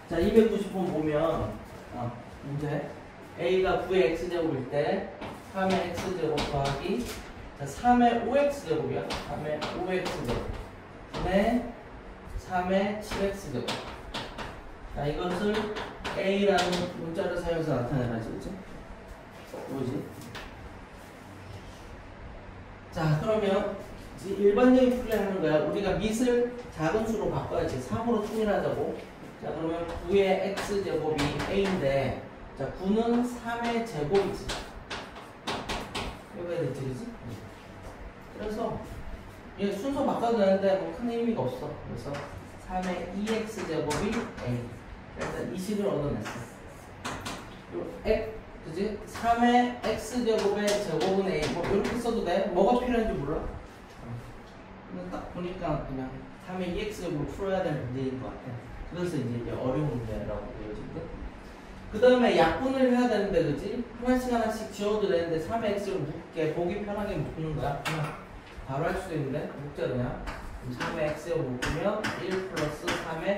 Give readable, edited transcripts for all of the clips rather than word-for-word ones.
자, 290번 보면 문제 a가 9의 x제곱일 때 3의 x제곱 더하기 자, 3의 5x제곱이야. 3의 5x제곱 분의 3의 7x제곱. 자, 이것을 a라는 문자를 사용해서 나타내라지, 그치? 뭐지? 자, 그러면 일반적인 풀이 하는 거야. 우리가 밑을 작은 수로 바꿔야지. 3으로 통일하자고. 자, 그러면 9의 x제곱이 a인데, 자, 9는 3의 제곱이지. 이거 해야 되지, 그지? 그래서, 얘 순서 바꿔도 되는데, 뭐 큰 의미가 없어. 그래서, 3의 2x제곱이 a. 일단 이 식을 얻어냈어. 그지? 3의 x제곱의 제곱은 a. 뭐, 이렇게 써도 돼? 뭐가 필요한지 몰라? 근데 딱 보니까 그냥 3의 2x제곱을 풀어야 될 문제인 것 같아. 그래서 이제 어려운 문제라고 보여지거든. 그 다음에 약분을 해야 되는데, 그치? 하나씩 지워도 되는데, 3의 x를 묶게, 보기 편하게 묶는 거야. 그냥 바로 할 수도 있는데, 묶자 그냥. 3의 x를 묶으면 1 플러스 3의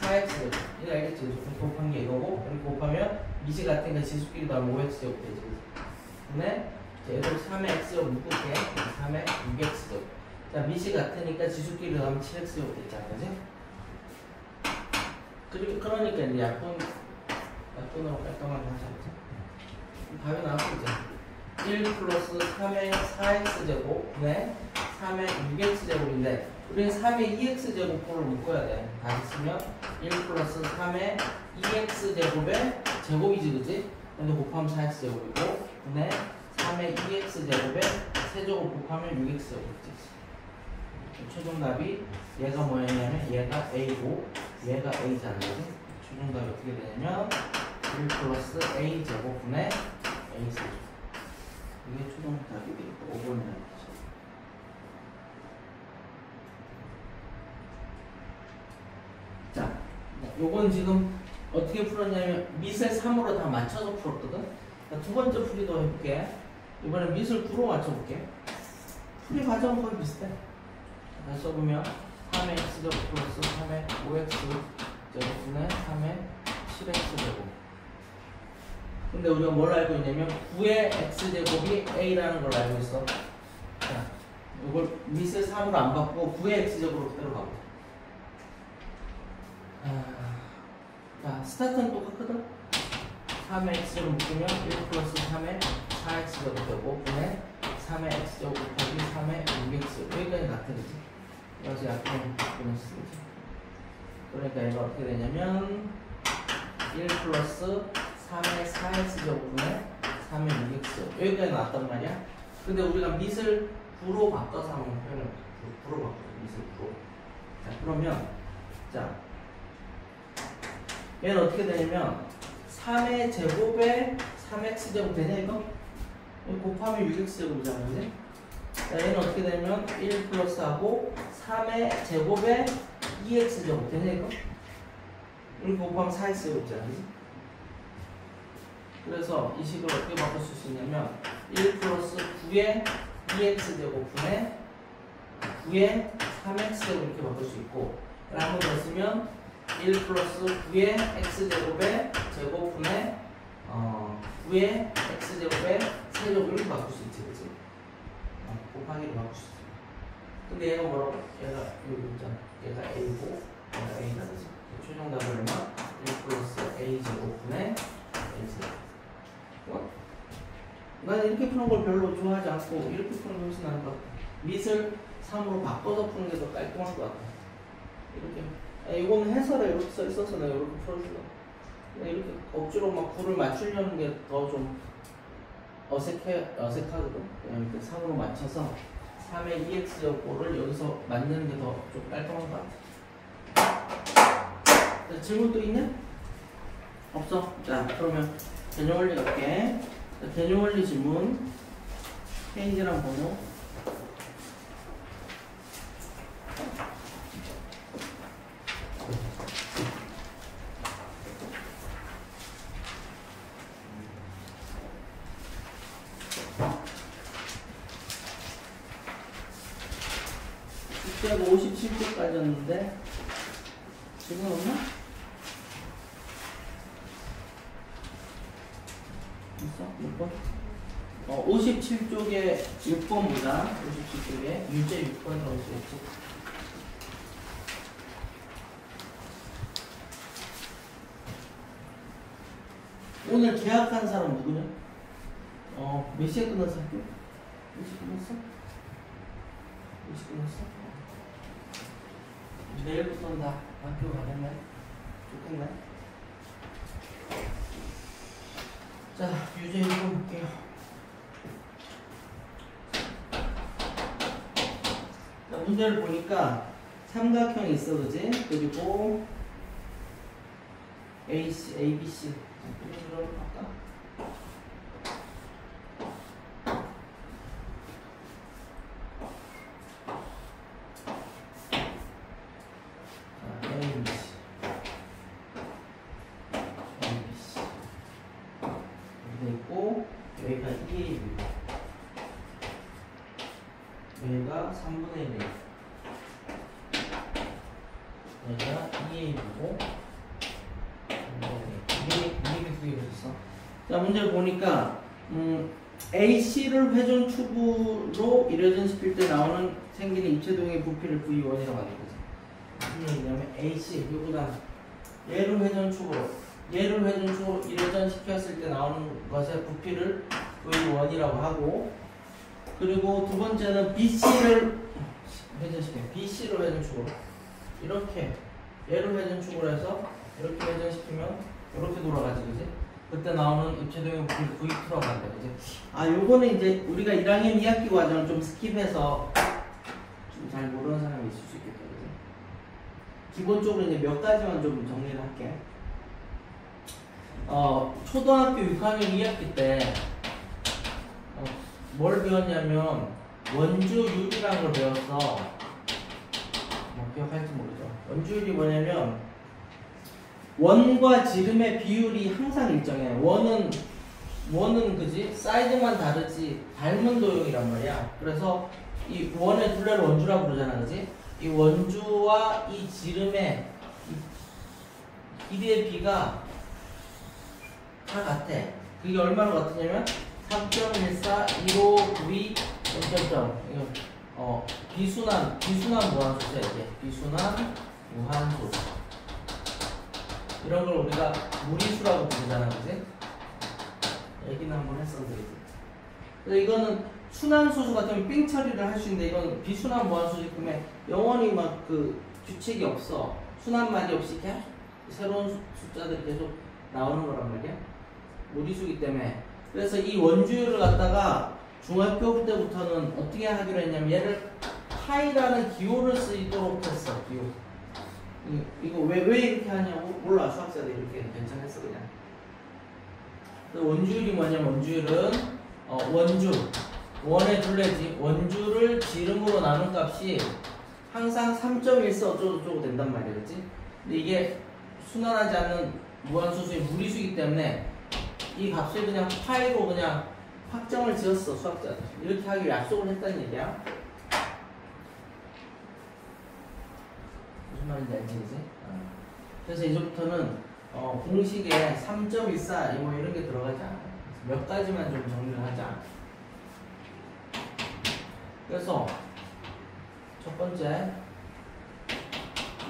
4x제곱. 이거 알겠지? 그래서 곱한 게 이거고, 여기 곱하면 미시 같으니까 지수끼리 더하면 5x제곱 되지. 근데, 얘도 3의 x를 묶을게. 3의 6x제곱. 자, 미시 같으니까 지수끼리 더하면 7x제곱 됐잖아, 그지? 그러니까 이제 약분으로 깔끔하게 하자. 답이 나왔죠. 1 플러스 3의 4x제곱 분의 3의 6x제곱인데 우리는 3의 2x제곱을 묶어야 돼. 다시 쓰면 1 플러스 3의 2x제곱의 제곱이지, 그치? 근데 곱하면 4x제곱이고 분의 3의 2x제곱의 세제곱 곱하면 6x제곱이지. 최종 답이 얘가 뭐였냐면 얘가 a고 얘가 a잖아. 최종 답이 어떻게 되냐면 1 플러스 a 제곱분의 a 세제곱. 이게 최종 답이 되겠고 5번이라는 거죠. 자, 요건 지금 어떻게 풀었냐면 밑을 3으로 다 맞춰서 풀었거든. 두 번째 풀이도 해볼게. 이번엔 밑을 9로 맞춰볼게. 풀이 과정은 거의 비슷해. 다시 써보면 3의 x제곱 플러스 3의 5x제곱분의 3의 7x제곱. 근데 우리가 뭘 알고 있냐면 9의 x제곱이 a라는 걸 알고 있어. 자, 이걸 밑을 3으로 안 바꾸고 9의 x제곱으로 그대로 가보자. 자, 스타트는 똑같거든? 3의 x제곱 묶으면 1 플러스 3의 4x제곱 되고 분의 3의 x제곱 곱하기 3의 6x. 여기까지 같아, 그치? 그래서 약분 쓰지. 그러니까 얘가 어떻게 되냐면 1 플러스 3의 4x제곱분의 3의 6x. 여기까지 나왔단 말이야. 근데 우리가 밑을 9로 바꿔서 한번 표현을 해볼게. 9로 바꿔서 밑을 9로. 자, 그러면 자 얘는 어떻게 되냐면 3의 제곱에 3x제곱 되냐 이거? 곱하면 6x제곱이잖아, 그지? 자, 얘는 어떻게 되냐면 1 플러스하고 3의 제곱에 2x제곱 되냐 이거? 이렇게 곱하면 4x제곱이잖아, 그지? 그래서 이 식을 어떻게 바꿀 수 있냐면 1 플러스 9의 2x제곱분의 9의 3x제곱 이렇게 바꿀 수 있고 한번 더 쓰면 1 플러스 9의 x제곱의 제곱분의 9의 x제곱의 세제곱 이렇게 바꿀 수 있지, 그치? 곱하기로 바꿀 수 있어. 근데 얘가 뭐라고? 얘가 여기 있잖아. 얘가 a고 얘가 a다, 그치? 최종 답은 얼마? 1 플러스 a 제곱분의 a 제곱. 난 이렇게 푸는 걸 별로 좋아하지 않고 이렇게 푸는 게 훨씬 나은 것 같아. 밑을 3으로 바꿔서 푸는 게 더 깔끔한 것 같아. 이렇게. 이거는 해설에 이렇게 써 있어서 내가 이렇게 풀어줄게. 이렇게 억지로 막 9를 맞추려는 게 더 좀 어색하거든. 그냥 이렇게 3으로 맞춰서 3의 2x제곱을 여기서 만드는 게 더 좀 깔끔한 것 같아. 질문 또 있냐? 없어? 자, 그러면 개념원리 갈게. 개념원리 질문. 페이지랑 번호. 숙제가 57쪽까지였는데 지금 없나? 있어? 6번? 57쪽에 6번 보자. 57쪽에 유제 6번이라고 써있지. 오늘 계약한 사람 누구냐? 몇 시에 끝났어 학교? 몇 시에 끝났어? 몇 시에 끝났어? 내일부터는 다 학교 가겠네? 좋겠네? 자, 유제 1번 볼게요. 자, 문제를 보니까 삼각형이 있어, 그지? 그리고 ABC. 이런 거 할까? 얘가 3분의 1. 얘가 2A이고 이게 두 개가 있어. 자, 문제를 보니까 AC를 회전축으로 이례전시킬 때 나오는 생기는 입체도형의 부피를 V1이라고 하는 거지. 무슨 얘기냐면 AC 요거다. 얘를 회전축으로 이례전시켰을 때 나오는 것의 부피를 V1이라고 하고, 그리고 두 번째는 BC를 회전축으로 이렇게 얘를 회전축으로 해서 이렇게 회전시키면 이렇게 돌아가지, 그지? 그때 나오는 입체도형 부피를 V2라고 한다, 그지? 요거는 이제 우리가 1학년 2학기 과정을 좀 스킵해서 좀 잘 모르는 사람이 있을 수 있겠다, 그지? 기본적으로 이제 몇 가지만 좀 정리를 할게. 초등학교 6학년 2학기 때 뭘 배웠냐면 원주율이라는 걸 배웠어. 기억할지 모르죠. 원주율이 뭐냐면 원과 지름의 비율이 항상 일정해. 원은 그지? 사이즈만 다르지 닮은 도형이란 말이야. 그래서 이 원의 둘레를 원주라고 부르잖아, 그지? 이 원주와 이 지름의 길이의 비가 다 같아. 그게 얼마나 같으냐면 3.14, 15, 9, 0.0. 이거 비순환 무한수야, 이게. 비순환 무한수. 이런 걸 우리가 무리수라고 부르잖아, 그지? 얘기는 한번 했었는데. 그래서 이거는 순환소수 같으면 삥 처리를 할 수 있는데, 이건 비순환 무한수지. 그러면 영원히 막 그 규칙이 없어. 순환말이 없이 계속 새로운 숫자들이 계속 나오는 거란 말이야. 무리수기 때문에. 그래서 이 원주율을 갖다가 중학교 때부터는 어떻게 하기로 했냐면 얘를 파이라는 기호를 쓰도록 했어. 기호. 이거 왜 이렇게 하냐고 몰라. 수학자들이 이렇게 괜찮았어 그냥. 원주율이 뭐냐면 원주율은 원주 원의 둘레지. 원주를 지름으로 나눈 값이 항상 3.14 어쩌고저쩌고 된단 말이야, 그렇지? 근데 이게 순환하지 않는 무한소수의 무리수이기 때문에 이 값을 그냥 파이로 그냥 확정을 지었어, 수학자들. 이렇게 하기로 약속을 했다는 얘기야. 무슨 말인지 알지, 그지? 그래서 이제부터는 공식에 3.14 뭐 이런 게 들어가지 않아. 몇 가지만 좀 정리를 하자. 그래서 첫 번째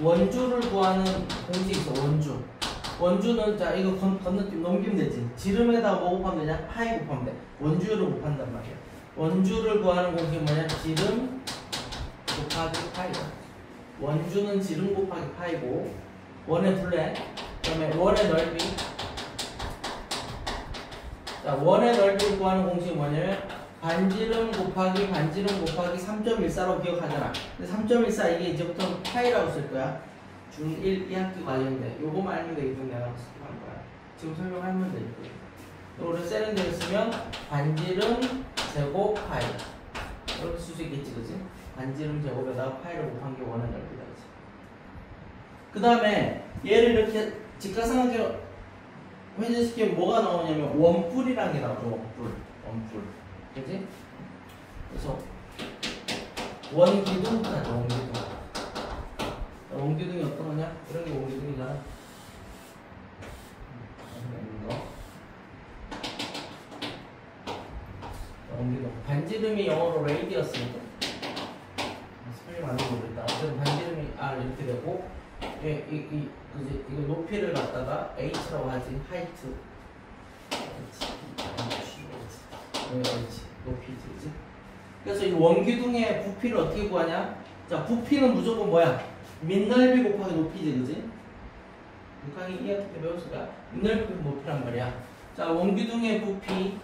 원주를 구하는 공식이 있어. 원주는 자 이거 넘기면 되지. 지름에다가 뭐 곱하면 되냐? 파이 곱하면 돼. 원주율을 곱한단 말이야. 원주를 구하는 공식이 뭐냐? 지름 곱하기 파이다. 원주는 지름 곱하기 파이고, 원의 둘레, 그 다음에 원의 넓이. 자, 원의 넓이를 구하는 공식이 뭐냐면 반지름 곱하기 3.14라고 기억하잖아. 근데 3.14 이게 이제부터 파이라고 쓸 거야. 중1 2학기 과정인데 요거만 알면 되겠군. 내가 스킵한 거야. 지금 설명하면 되겠고. 요거를 세련되게 쓰면 반지름 제곱 파이 이렇게 쓸 수 있겠지, 그치? 반지름 제곱에다가 파이를 곱한 게 원의 넓이다, 그치? 그 다음에 얘를 이렇게 직각삼각형 회전시키면 뭐가 나오냐면 원뿔이라는 게 나오죠. 원뿔. 그치? 그래서 원기둥 하죠. 원기둥이 어떤 거냐? 이런 게 원기둥이잖아. 반지름이 영어로 레이디어스거든. 스펠링 맞는 거 모르겠다. 어쨌든 반지름이 이렇게 되고, 그지? 이거 높이를 갖다가 h라고 하지. 하이트. h 높이지, 그지? 그래서 이 원기둥의 부피를 어떻게 구하냐? 자, 부피는 무조건 뭐야? 밑넓이 곱하기 높이지, 그지? 6학기 2학기 때 배웠으니까 밑넓이 곱하기 높이란 말이야. 자, 원기둥의 부피가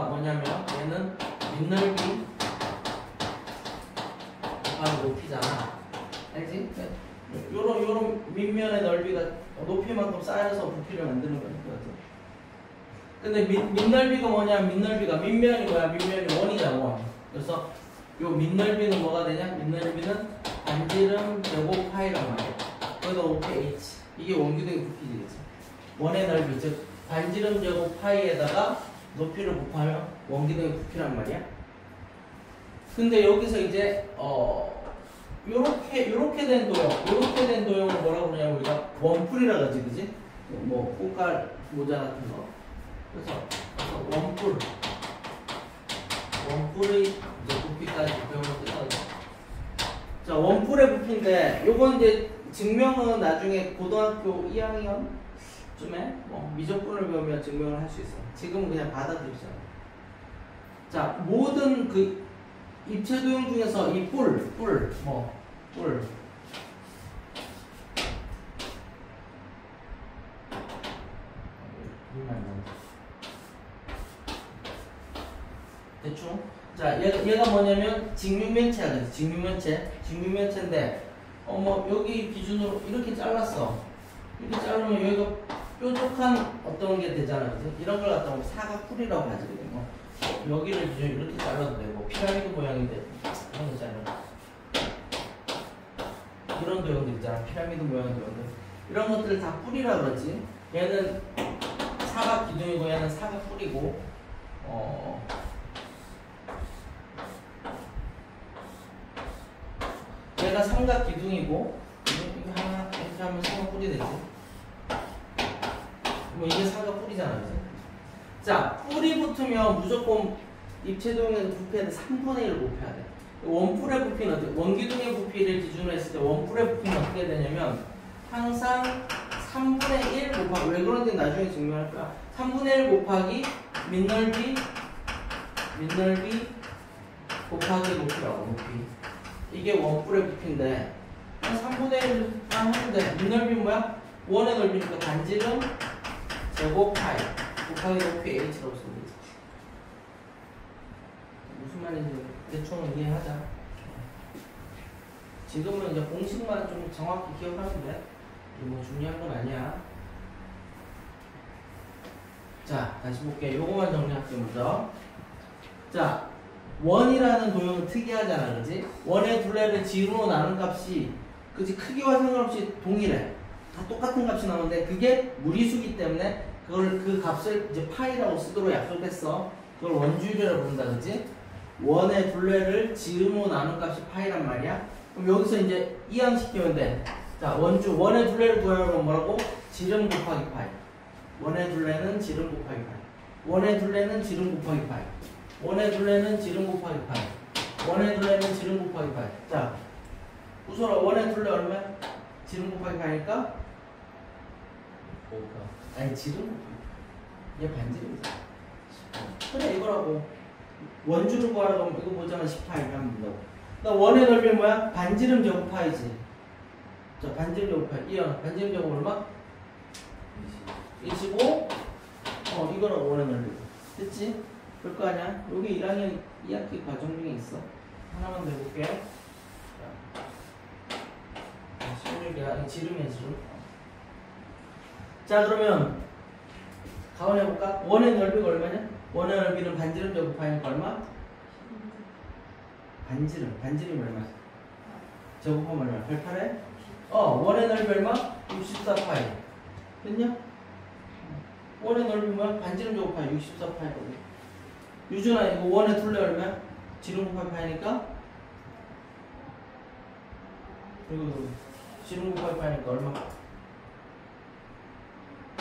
뭐냐면 얘는 밑넓이 곱하기 높이잖아. 알지? 요런 밑면의 넓이가 높이만큼 쌓여서 부피를 만드는 거니까. 근데 밑넓이가 뭐냐? 밑면이 뭐야? 밑면이 원이잖아, 원. 그래서 요 밑넓이는 뭐가 되냐? 밑넓이는 반지름 제곱 파이란 말이야. 거기다 높이 h. 이게 원기둥의 부피지, 그치? 원의 넓이, 즉 반지름 제곱 파이에다가 높이를 곱하면 원기둥의 부피란 말이야. 근데 여기서 이제 요렇게 된 도형을 뭐라고 그러냐면 우리가 원뿔이라 그러지, 그지? 뭐 꽃갈 모자 같은 거. 그래서 원뿔의 이제 부피까지 배우면 되거든. 자, 원뿔의 부피인데 요건 이제 증명은 나중에 고등학교 2학년쯤에 뭐 미적분을 배우면 증명을 할 수 있어. 지금은 그냥 받아들이잖아. 자, 모든 그 입체 도형 중에서 이 뿔. 대충. 자, 얘가 뭐냐면 직육면체야. 그래서 직육면체인데, 뭐 여기 기준으로 이렇게 잘랐어. 이렇게 자르면 여기가 뾰족한 어떤 게 되잖아, 그지? 이런 걸 갖다 사각뿔이라고 하지, 뭐 여기를 기준으로 이렇게 잘라도 되고, 피라미드 모양인데 이런 거 있잖아. 이런 도형들 있잖아, 피라미드 모양 도형들. 이런 것들을 다 뿔이라 그러지. 얘는 사각 기둥이고 얘는 사각뿔이고, 얘가 삼각 기둥이고, 이게 하나 이렇게 하면 사각뿔이 되지. 뭐 이게 사각뿔이잖아, 그지? 자, 뿔이 붙으면 무조건 입체도형에서 부피한테 3분의 1을 곱해야 돼. 원뿔의 부피는 어떻게? 원기둥의 부피를 기준으로 했을 때 원뿔의 부피는 어떻게 되냐면 항상 3분의 1 곱하기, 왜 그런지 나중에 증명할 거야. 3분의 1 곱하기 밑넓이 곱하기 높이라고, 높이. 이게 원뿔의 부피인데 3분의 1 하는데 밑넓이 뭐야? 원의 넓이니까 반지름 제곱 파이 곱하기 높이 h라고 쓰면 되지. 무슨 말인지 대충 이해하자. 지금은 이제 공식만 좀 정확히 기억하면 돼. 뭐 중요한 건 아니야. 자, 다시 볼게. 요거만 정리할게 먼저. 자, 원이라는 도형은 특이하잖아, 그지? 원의 둘레를 지름으로 나눈 값이, 그지? 크기와 상관없이 동일해. 다 똑같은 값이 나오는데 그게 무리수기 때문에 그 값을 이제 파이라고 쓰도록 약속했어. 그걸 원주율이라고 부른다, 그지? 원의 둘레를 지름으로 나눈 값이 파이란 말이야. 그럼 여기서 이제 이항시키면 돼. 자, 원의 둘레를 구하려면 뭐라고? 지름 곱하기 파이. 원의 둘레는 지름 곱하기 파이. 원의 둘레는 지름 곱하기 파이. 원의 둘레는 지름 곱하기 파이. 원의 둘레는 지름 곱하기 파이. 자, 우선은 원의 둘레 얼마야? 지름 곱하기 파이니까? 아니, 지름 곱하기. 얘 반지름이다. 그래, 이거라고. 원주를 구하라고 하면 이거 보자면 10파이 하면 된다고. 나 원의 넓이는 뭐야? 반지름 제곱 파이지. 자, 반지름 제곱 파이. 이형, 반지름 제곱 얼마? 25. 이거라고 원의 넓이. 됐지? 그럴 거 아니야? 여기 1학년 2학기 과정 중에 있어. 하나만 더 해볼게. 자, 지름이야, 지름. 자, 그러면 가원 해볼까? 원의 넓이가 얼마냐? 원의 넓이는 반지름 제곱 파이니까 얼마? 반지름 얼마? 제곱하면 얼마? 88에? 원의 넓이 얼마? 64파이. 됐냐? 원의 넓이 뭐야? 반지름 제곱 파이 64파이거든. 유준아, 이거 원의 둘레 얼마야? 지름 곱하기 파이니까? 그리고 지름 곱하기 파이니까 얼마?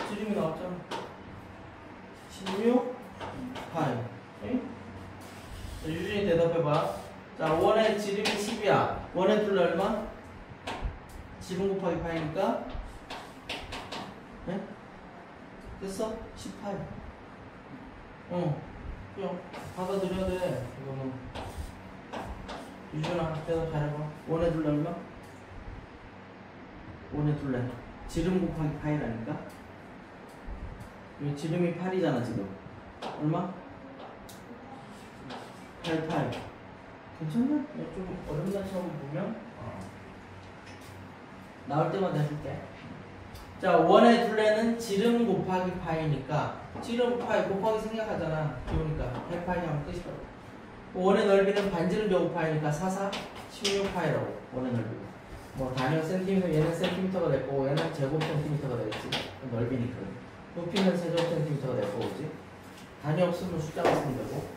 지름이 나왔잖아. 16 파이. 응? 유준이 대답해봐. 자, 1의 지름이 10이야. 1의 둘레 얼마? 지름 곱하기 파이니까 네? 됐어? 18. 그냥 받아들여야 돼. 이거는 유준아 대답 잘해봐. 1의 둘레 얼마? 1의 둘레 지름 곱하기 파이라니까. 지름이 8이잖아 지금. 얼마? 88. 괜찮나? 좀 어렵나 처음 보면 나올 때마다 해줄게. 자, 1의 둘레는 지름 곱하기 파이니까 지름 파이 곱하기 생략하잖아. 그러니까 100파이 하면 끝이라고. 1의 넓이는 반지름 제곱 파이니까 44, 16파이라고. 1의 넓이. 뭐 단위가 센티미터, 얘는 센티미터가 될 거고 얘는 제곱 센티미터가 되겠지. 넓이니까. 높이는 세제곱 센티미터가 될 거지. 단위 없으면 숫자가 쓰면 되고.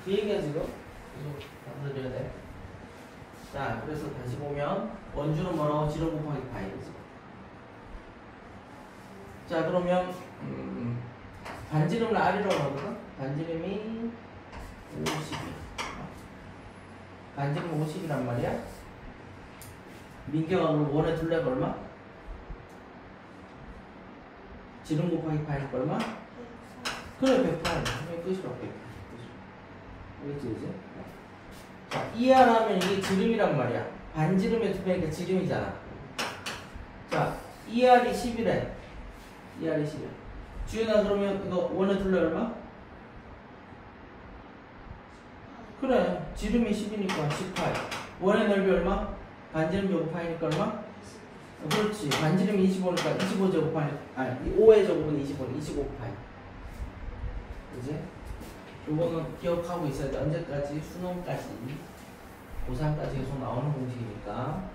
그 얘기야 지금. 계속 받아들여야 돼. 자, 그래서 다시 보면 원주는 뭐라고? 지름 곱하기 파이지. 자, 그러면 반지름을 R이라고 하거든. 반지름이 50이야. 반지름 50이란 말이야. 민경아, 그럼 1의 둘레가 얼마? 지름 곱하기 파이니까 얼마? 그래, 108. 이게 끝이라고. 108. 알겠지, 이제? 자, ER 하면 이게 지름이란 말이야. 반지름의 두 배니까 지름이잖아. 자, ER이 10이래. ER이 10이야. 주연아, 그러면 이거 1의 둘레 얼마? 그래, 지름이 10이니까 18. 1의 넓이 얼마? 반지름 제곱 파이니까 얼마? 그렇지. 반지름이 25니까 25 제곱 파이. 아니, 5의 제곱은 25 파이. 그지? 요거는 기억하고 있어야 돼. 언제까지? 수능까지. 고3까지 계속 나오는 공식이니까.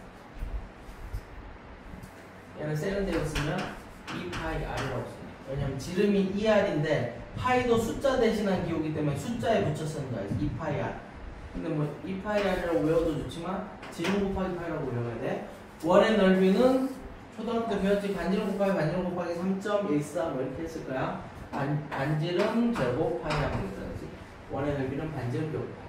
얘는 세련되게 쓰면 2파이 R이라고 써요. 왜냐면 지름이 2R인데 파이도 숫자 대신한 기호기 때문에 숫자에 붙여 쓰는 거야. 2파이 R. 근데 뭐 2파이 R이라고 외워도 좋지만 지름 곱하기 파이라고 외워야 돼. 1의 넓이는 초등학교 때 배웠지. 반지름 곱하기 3.14 뭐 이렇게 했을 거야. 반지름 제곱 파이 하면 되지. 1의 넓이는 반지름 제곱 파이.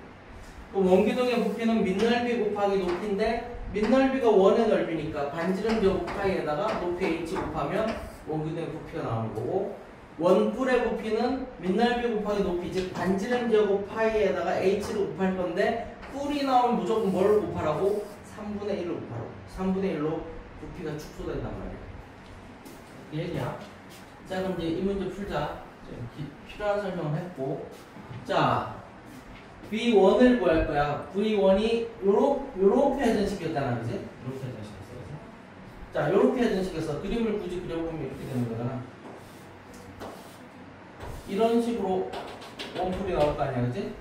그럼 원기둥의 부피는 밑넓이 곱하기 높이인데 밑넓이가 1의 넓이니까 반지름 제곱 파이에다가 높이 h 곱하면 원기둥의 부피가 나오는 거고, 원뿔의 부피는 밑넓이 곱하기 높이, 즉 반지름 제곱 파이에다가 h를 곱할 건데 뿔이 나오면 무조건 뭘 곱하라고? 3분의 1을 곱하라고. 3분의 1로 부피가 축소된단 말이야. 이 얘기야. 자, 그럼 이제 이 문제 풀자. 필요한 설명을 했고, 자, V1을 구할 거야. V1이 요렇게 회전식이었잖아, 그지? 요렇게 회전식이었어, 그지? 자, 요렇게 회전식이었어. 그림을 굳이 그려보면 이렇게 되는 거잖아. 이런 식으로 원풀이 나올 거 아니야, 그지?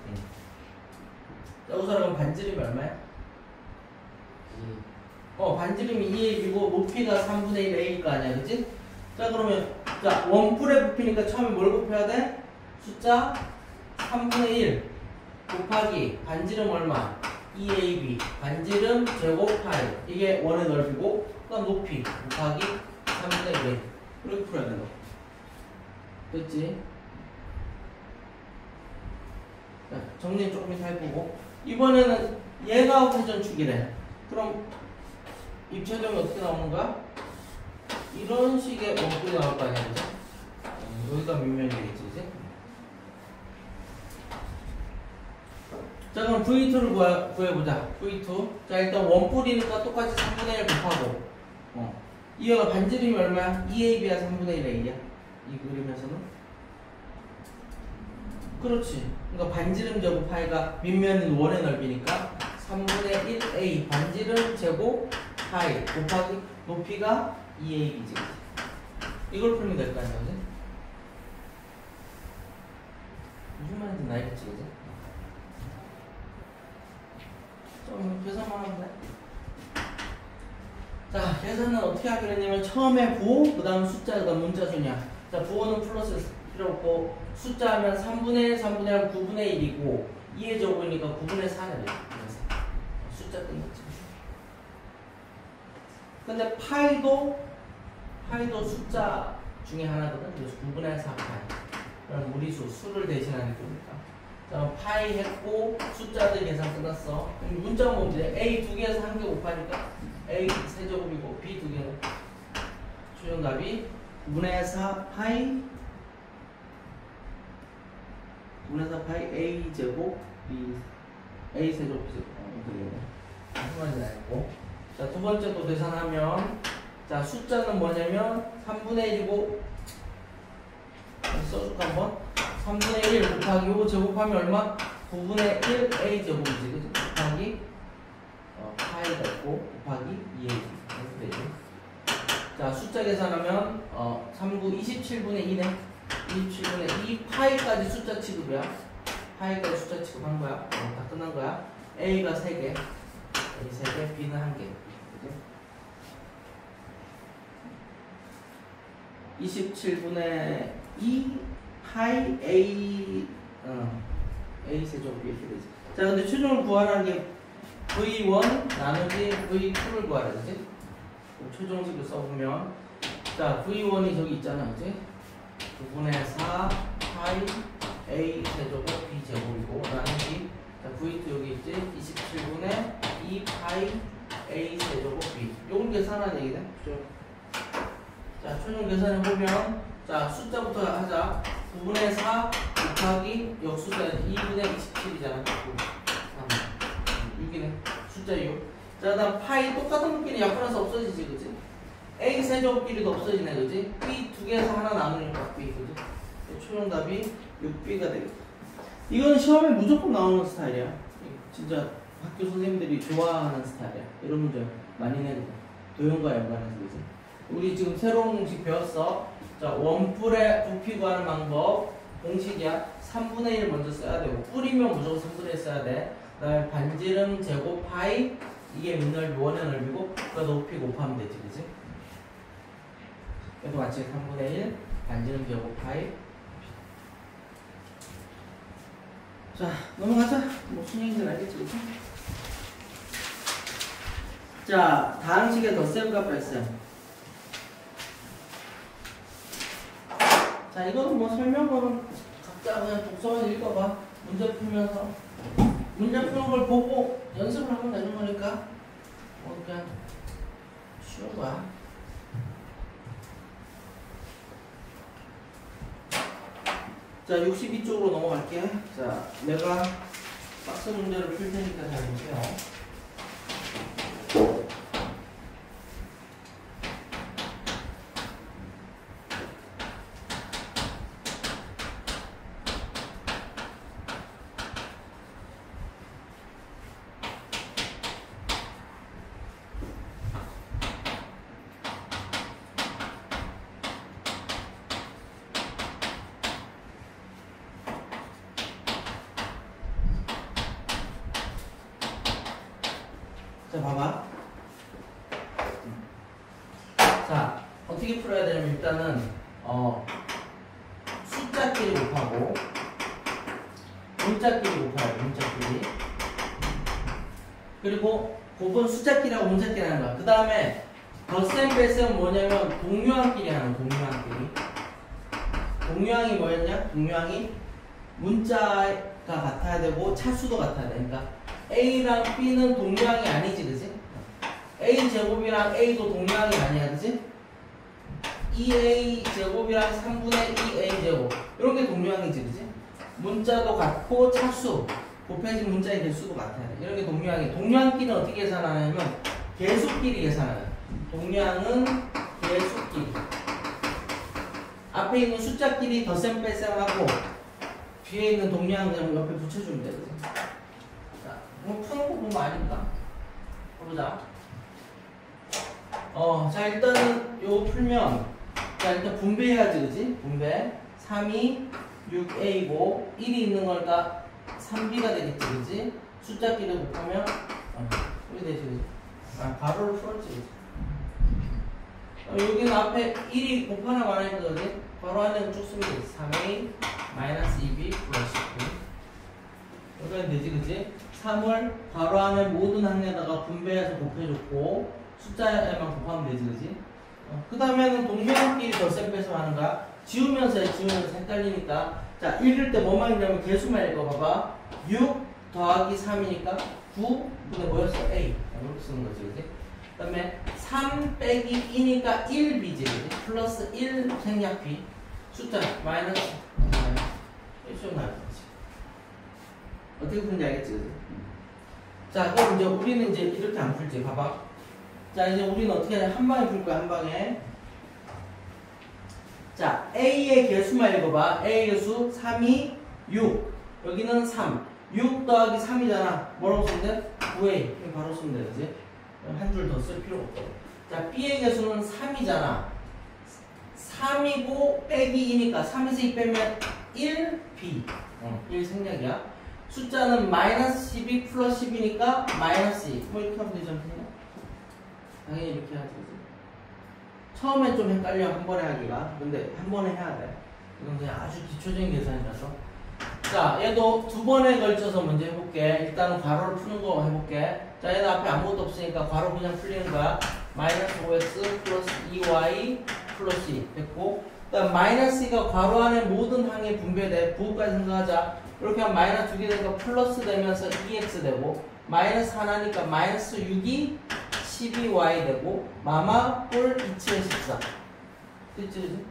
자, 우선 그럼 반지름이 얼마야? 반지름이 2ab이고 높이가 3분의 1 a일 거 아니야, 그지? 자, 그러면 자, 원뿔의 부피니까 처음에 뭘 곱해야 돼? 숫자 3분의 1 곱하기 반지름 얼마? 2ab 반지름 제곱 파이. 이게 원의 넓이고, 그다음 높이 곱하기 3분의 1 이렇게 풀어야 된다. 됐지? 자, 정리 조금 이따 해보고, 이번에는 얘가 회전축이래. 그럼 입체적이 어떻게 나오는 거야? 이런 식의 원뿔이 나올 거 아니야, 그죠? 여기가 밑면이 되겠지, 이제? 자, 그럼 V2를 구해보자. V2. 자, 일단 원뿔이니까 똑같이 3분의 1 곱하고, 이거가 반지름이 얼마야? 2ab야, 3분의 1 a야? 이 그림에서는? 그렇지. 그러니까 반지름 제곱 파이가 밑면은 원의 넓이니까 3분의 1 a 반지름 제곱 파이 곱하기 높이가 2ab지. 이걸 풀면 될 거 아니야, 그지? 무슨 말인지 나겠지, 그지? 좀 계산만 하면 돼. 자, 계산은 어떻게 하기로 했냐면 처음에 부호, 그 다음 숫자, 그 다음 문자수냐. 자, 부호는 플러스 필요 없고, 숫자 하면 3분의 1, 3분의 1, 9분의 1이고 2의 제곱이니까 9분의 4네. 숫자 끝났지. 근데 파이도 숫자 중에 하나거든. 그래서 9분의 4 파이. 그럼 무리수, 수를 대신하는 거니까. 자, 파이 했고 숫자들 계산 끝났어. 그럼 문자 보면 돼. A 2개에서 1개 곱하니까 A 세제곱이고 B 2개는 최종 답이 9분의 4 파이 A 제곱 B A 세제곱 B 제곱 되겠네. 무슨 말인지 알고. 자, 두 번째 또 계산하면 자, 숫자는 뭐냐면 3분의 1이고 써줄까 한번? 3분의 1 곱하기 요거 제곱하면 얼마? 9분의 1 A 제곱이지 그치? 곱하기 파이가 있고 곱하기 2A 이렇게 되지. 자, 숫자 계산하면 3, 9, 27분의 2네 27분의 2 파이까지 숫자 취급이야. 파이까지 숫자 취급한 거야. 다 끝난 거야. A가 3개 A 3개 B는 1개 27분의 2 파이 A A 세제곱 이렇게 되지. 자, 근데 최종을 구하라는 게 V1 나누기 V2를 구하라 그지? 최종식을 써보면 자, V1이 저기 있잖아 그지? 9분의 4 파이 A 세제곱 B 제곱이고 나누기 자, V2 여기 있지? 27분의 2 파이 A 세제곱 B 요걸 계산하는 얘기네. 자, 최종 계산해보면 자, 숫자부터 하자. 9분의 4 곱하기 역수자 2분의 27이잖아 6이네 숫자 6. 자, 그 다음 파이 똑같은 것끼리 약분해서 없어지지 그치? A 세제곱끼리도 없어지네 그치? B 2개에서 하나 나누니까 B 그치? 최종 답이 6B가 되겠다. 이건 시험에 무조건 나오는 스타일이야. 진짜 학교 선생님들이 좋아하는 스타일이야. 이런 문제 많이 내거든. 도형과 연관해서 그치? 우리 지금 새로운 공식 배웠어. 자, 원뿔의 부피 구하는 방법 공식이야. 3분의 1 먼저 써야 되고 뿌리면 무조건 3분의 1 써야 돼. 그 다음에 반지름 제곱 파이 이게 밑넓이 원의 넓이고 그 높이 곱하면 되지 그치? 그래도 마치 3분의 1 반지름 제곱 파이. 자, 넘어가자. 뭐 순위인지 알겠지 그치? 자, 다항식의 덧셈 값 뺄셈. 자, 이거는 뭐 설명은 각자 그냥 독서만 읽어봐. 문제 풀면서 문제 푸는 걸 보고 연습을 하면 되는 거니까 그냥 쉬운 거야. 자, 62쪽으로 넘어갈게. 자, 내가 박스 문제를 풀 테니까 잘 보세요. 자, 봐봐. 자, 어떻게 풀어야 되냐면 일단은 숫자끼리 곱하고 문자끼리 곱하고 문자끼리 그리고 곱은 숫자끼리하고 문자끼리 하는 거야. 그 다음에 덧셈 뺄셈은 뭐냐면 동류항끼리 하는 거야. 동류항끼리. 동류항이 뭐였냐? 동류항이 문자가 같아야 되고 차수도 같아야 돼. 그러니까 A랑 B는 동류항이 아니지 그치? A 제곱이랑 A도 동류항이 아니야 그치? 2A 제곱이랑 3분의 2A 제곱 이런 게 동류항이지 그치? 문자도 같고 차수 곱해진 문자의 개수도 같아야 돼. 이런 게 동류항이. 동류항끼리는 어떻게 계산하냐면 개수끼리 계산하는. 동류항은 개수끼리. 앞에 있는 숫자끼리 덧셈 뺄셈하고 뒤에 있는 동류항 그냥 옆에 붙여주면 돼 그치? 뭐 푸는 거 보면 아니까. 해보자. 자, 일단은 요거 풀면, 자, 일단 분배해야지, 그지? 분배. 3이 6A고, 1이 있는 거니까 3B가 되겠지, 그지? 숫자끼리 곱하면, 이렇게 되지, 그지? 가로를 풀었지, 그지? 여기는 앞에 1이 곱하나 마나니까, 그지? 가로 안에 쭉 쓰면 되지. 3A 마이너스 2B 플러스 9. 여기까지 되지, 그지? 3을 괄호 안에 모든 항에다가 분배해서 곱해줬고 숫자에만 곱하면 되지 그지? 그 다음에는 동류항끼리 덧셈 빼서 하는 거야. 지우면서 해. 지우면서 헷갈리니까. 자, 자, 읽을 때 뭐만 읽냐면 개수만 읽어봐봐. 6 더하기 3이니까 9 근데 뭐였어? A. 이렇게 쓰는 거지, 그지? 그 다음에 3 빼기 2니까 1B지, 그지? 플러스 1 생략 B. 숫자 마이너스 1쪽 나올 거지. 어떻게 푸는지 알겠지, 그지? 자, 그럼 이제 우리는 이제 이렇게 안 풀지. 봐봐. 자, 이제 우리는 어떻게 하냐? 한 방에 풀 거야, 한 방에. 자, A의 개수만 읽어봐. A의 개수 3이 6. 여기는 3. 6 더하기 3이잖아. 뭐라고 쓰면 돼? 9A. 바로 쓰면 돼, 그지? 한 줄 더 쓸 필요가 없고. 자, B의 개수는 3이잖아. 3이고 빼기 2니까 3에서 2 빼면 1B. 1 생략이야. 숫자는 마이너스 12 플러스 10이니까 마이너스 2. 뭐 이렇게 하면 되지 않겠냐? 당연히 이렇게 해야지. 처음엔 좀 헷갈려, 한 번에 하기가. 근데 한 번에 해야 돼. 이건 그냥 아주 기초적인 계산이라서. 자, 얘도 두 번에 걸쳐서 문제 해볼게. 일단은 괄호를 푸는 거 해볼게. 자, 얘는 앞에 아무것도 없으니까 괄호 그냥 풀리는 거야. 마이너스 5x 플러스 2y 플러스 2 됐고, 그 다음 마이너스 2가 괄호 안에 모든 항에 분배돼. 부호까지 생각하자. 이렇게 하면 마이너스 2개 되니까 플러스 되면서 2x 되고, 마이너스 하나니까 마이너스 6이 12y 되고, 마마 꼴 2014 됐지, 그지?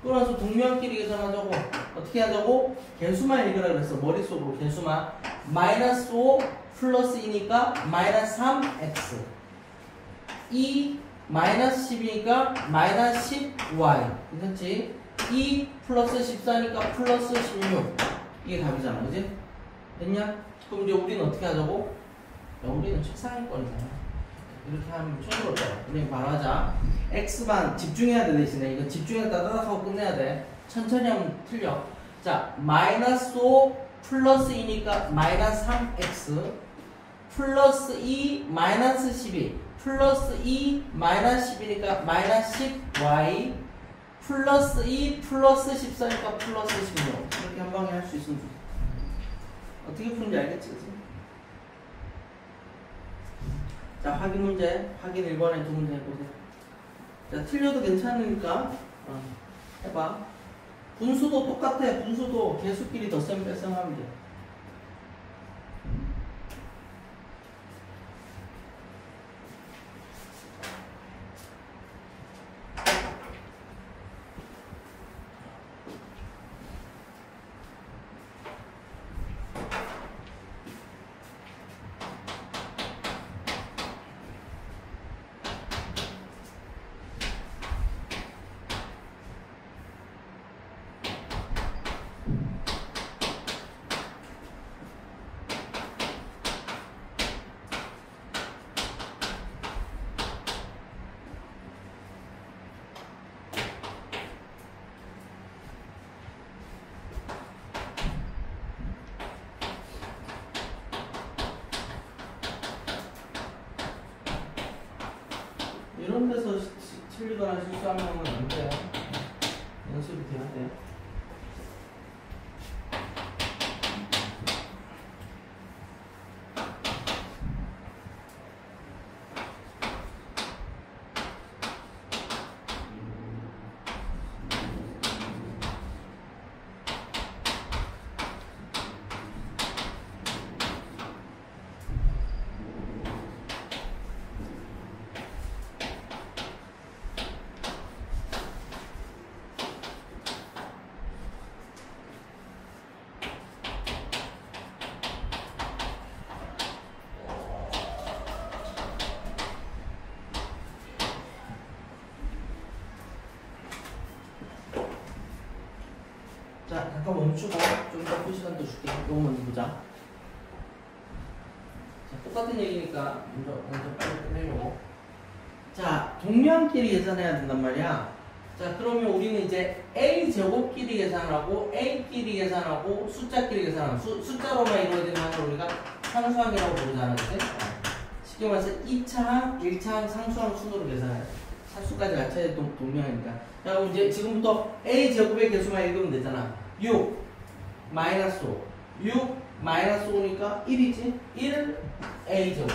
그러면서 동명끼리 계산하자고. 어떻게 하자고? 개수만 읽으라 그랬어. 머릿속으로 개수만. 마이너스 5 플러스 2니까 마이너스 3x. 2 마이너스 10이니까 마이너스 10y. 괜찮지? 2 플러스 14니까 플러스 16. 이게 답이잖아, 그지? 됐냐? 그럼 이제 우리는 어떻게 하자고? 야, 우리는 최상위권이잖아. 이렇게 하면 촌스럽다. 우리 바로 하자. X만 집중해야 돼, 대신에. 이거 집중해서 따다닥 하고 끝내야 돼. 천천히 하면 틀려. 자, 마이너스 5 플러스 2니까 마이너스 3X 플러스 2 마이너스 12 플러스 2 마이너스 10이니까 마이너스 10Y 플러스 2 플러스 14니까 플러스 16. 이렇게 한 방에 할 수 있으면 좋겠다. 어떻게 푸는지 알겠지, 그치? 자, 확인 문제. 확인 1번에 두 문제 해보세요. 자, 틀려도 괜찮으니까 해봐. 분수도 똑같아. 분수도 개수끼리 덧셈 뺄셈 하면 돼. 이런 데서 틀리거나 실수하면 안 돼. 연습이 돼야 돼. 자, 잠깐 멈추고 좀 더 푸 시간 더 줄게. 이거 먼저 보자. 자, 똑같은 얘기니까 먼저 빨리 끝내려고. 자, 동명끼리 계산해야 된단 말이야. 자, 그러면 우리는 이제 A 제곱끼리 계산하고 A끼리 계산하고 숫자끼리 계산하고 숫자로만 이루어지는 항을 우리가 상수항이라고 부르잖아, 그치? 쉽게 말해서 2차항, 1차항 상수항 순으로 계산해야 돼. 사수까지 갖춰야 동명이니까. 자, 그럼 이제 지금부터 A 제곱의 개수만 읽으면 되잖아. 6 마이너스 5 6 마이너스 5니까 1이지? 1 A 제곱.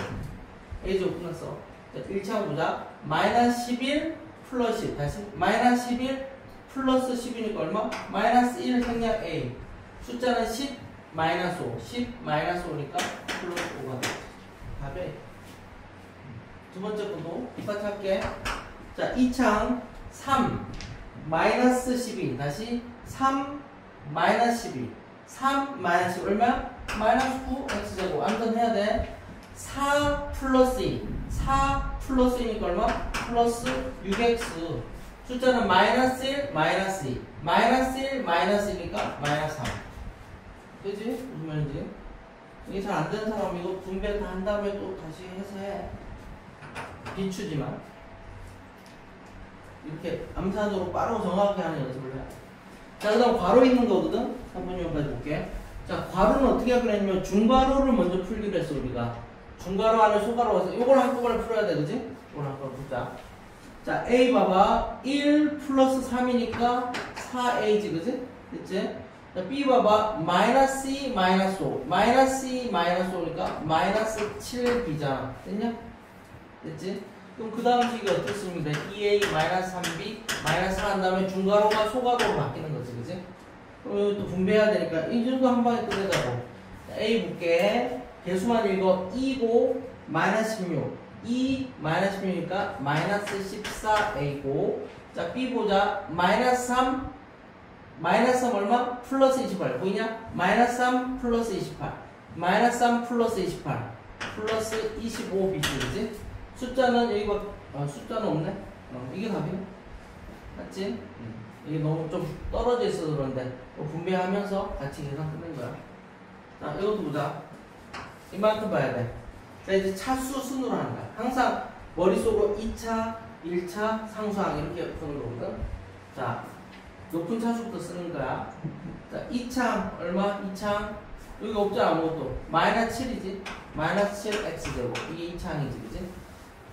A 제곱 끝났어. 자, 1차항 보자. 마이너스 11 플러스 10. 다시 마이너스 11 플러스 10이니까 얼마? 마이너스 1 생략 A. 숫자는 10 마이너스 5. 10 마이너스 5니까 플러스 5가 되죠. 답에 두 번째 것도 똑같이 할게. 자, 2창 3 마이너스 12. 다시 3 마이너스 12. 3 마이너스 12 얼마야? 마이너스 9 x제곱. 암산해야 돼. 4 플러스 2. 4 플러스 2니까 얼마? 플러스 6x. 숫자는 마이너스 1 마이너스 2. 마이너스 1 마이너스 2니까 마이너스 3. 그지? 무슨 말인지? 이게 잘 안 되는 사람 이거 분배 다 한 다음에 또 다시 해서 해. 비추지만 이렇게 암산으로 빠르고 정확하게 하는 연습을 해. 자, 그 다음 괄호 있는 거거든? 3번이까지 볼게. 자, 괄호는 어떻게 하기로 했냐면 중괄호를 먼저 풀기로 했어 우리가. 중괄호 안에 소괄호가 있어. 이걸 한꺼번에 풀어야 돼, 그지? 이걸 한꺼번에 풀자. 자, A 봐봐. 1 플러스 3이니까 4A지, 그지? 됐지? 자, B 봐봐. 마이너스 2 마이너스 5. 마이너스 2 마이너스 5니까 마이너스 7B잖아. 됐냐? 됐지? 그럼 그 다음 식이 어떻게 쓰면 돼? 2A 마이너스 3B 마이너스 4 한 다음에 중괄호가 소괄호로 바뀌는 거지, 그지? 그럼 이거 또 분배해야 되니까 이 정도 한 방에 끝내자고. A 볼게. 개수만 읽어. 2고 마이너스 16. 2 마이너스 16이니까 마이너스 14A고. 자, B 보자. 마이너스 3 마이너스 3 얼마? 플러스 28. 보이냐? 마이너스 3 플러스 28. 마이너스 3 플러스 28. 플러스 25B지, 그지? 숫자는 여기가 숫자는 없네. 이게 답이야. 맞지? 이게 너무 좀 떨어져 있어서 그런데 분배하면서 같이 계산 끝낸 거야. 자, 이것도 보자. 이만큼 봐야 돼. 자, 이제 차수 순으로 하는 거야. 항상 머릿속으로 2차, 1차, 상수항 이렇게 푸는 거거든. 자, 높은 차수부터 쓰는 거야. 자, 2창 얼마? 2창 여기 없잖아 아무것도. 마이너스 7이지. 마이너스 7 x제곱. 이게 2창이지, 그지?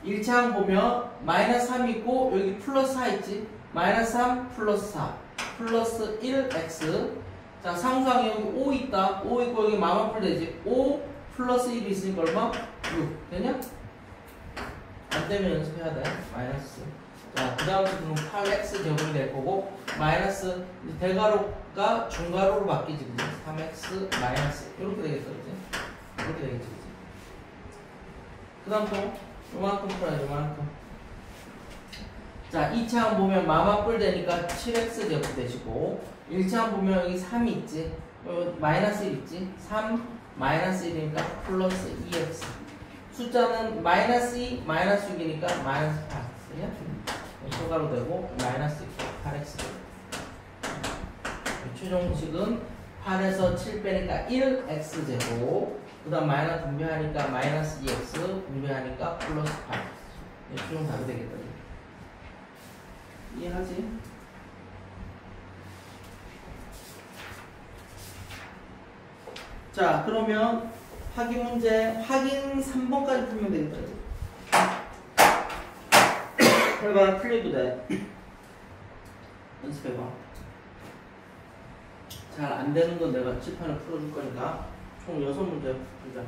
1창 보면 마이너스 3 있고 여기 플러스 4 있지. 마이너스 3 플러스 4 플러스 1x. 자, 상수항에 여기 5 있다. 5 있고 여기 마마풀 되지. 5 플러스 1이 있으니까 얼마? 6 되냐? 안 되면 연습해야 돼. 마이너스. 자, 그 다음 식은 8x 제곱이 될 거고 마이너스 대괄호가 중괄호로 바뀌지, 그지? 3x 마이너스 이렇게 되겠어, 그지? 이렇게 되겠지, 그지? 그 다음 또 요만큼 풀어야지, 요만큼. 자, 2창 보면 마마뿔 되니까 7x 제곱 되시고 1창 보면 여기 3이 있지. 마이너스 1 있지. 3 마이너스 1이니까 플러스 2x. 숫자는 마이너스 2 마이너스 6이니까 마이너스 8. 그냥 소가로 되고 마이너스 8x. 최종식은 8에서 7 빼니까 1x 제곱. 그 다음 마이너스 분배하니까 마이너스 2x 분배하니까 플러스 8. 최종 답이 되겠다. 이해하지? 자, 그러면 확인 문제 확인 3번까지 풀면 되겠다. 해봐. 틀려도 돼. 연습해봐. 잘 안 되는 건 내가 칠판에 풀어줄 거니까 총 6문제 풀자.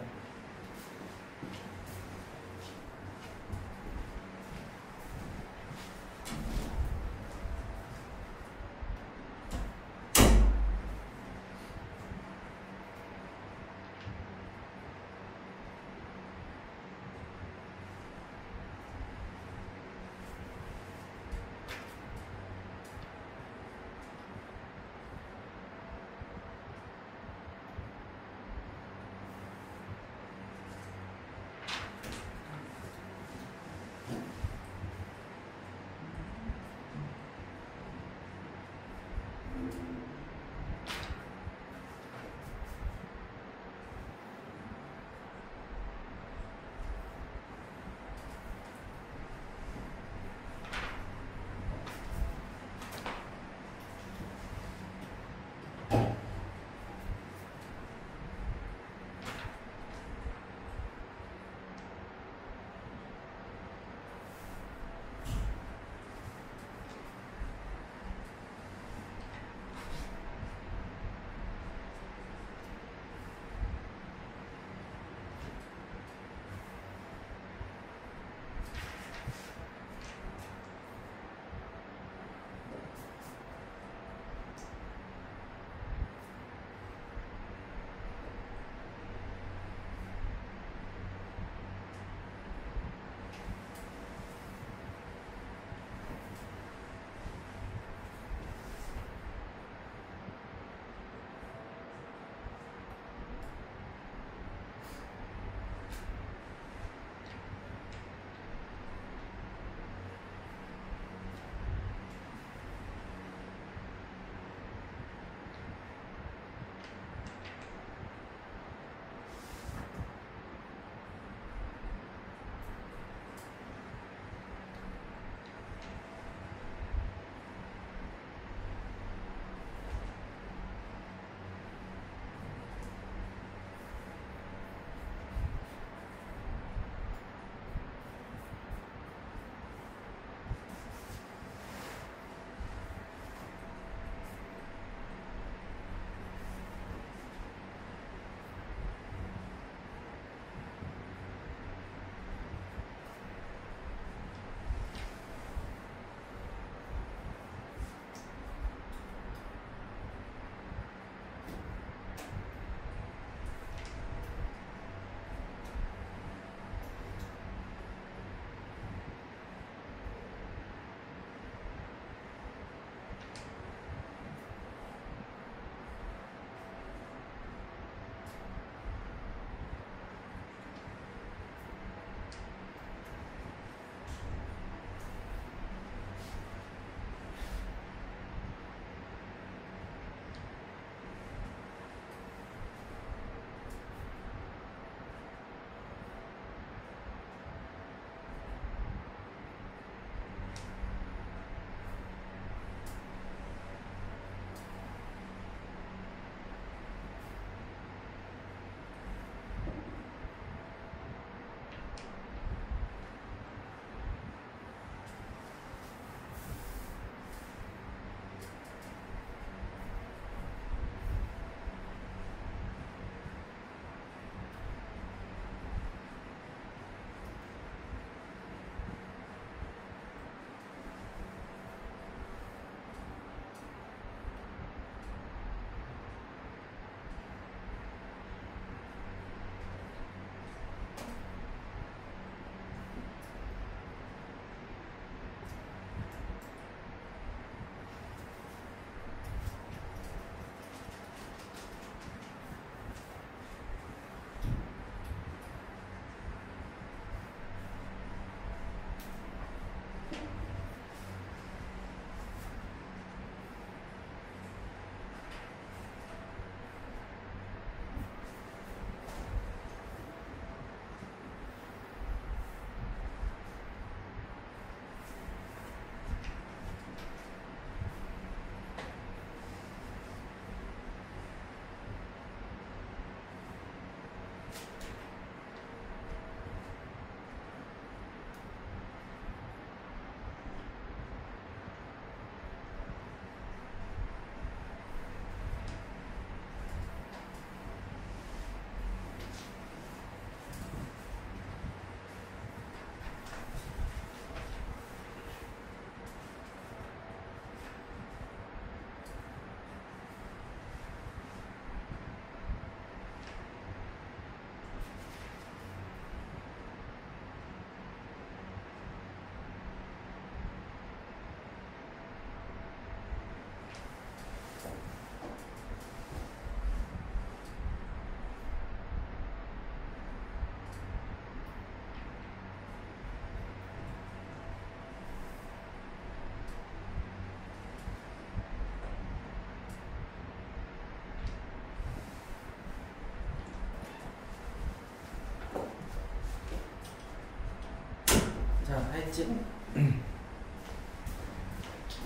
됐지?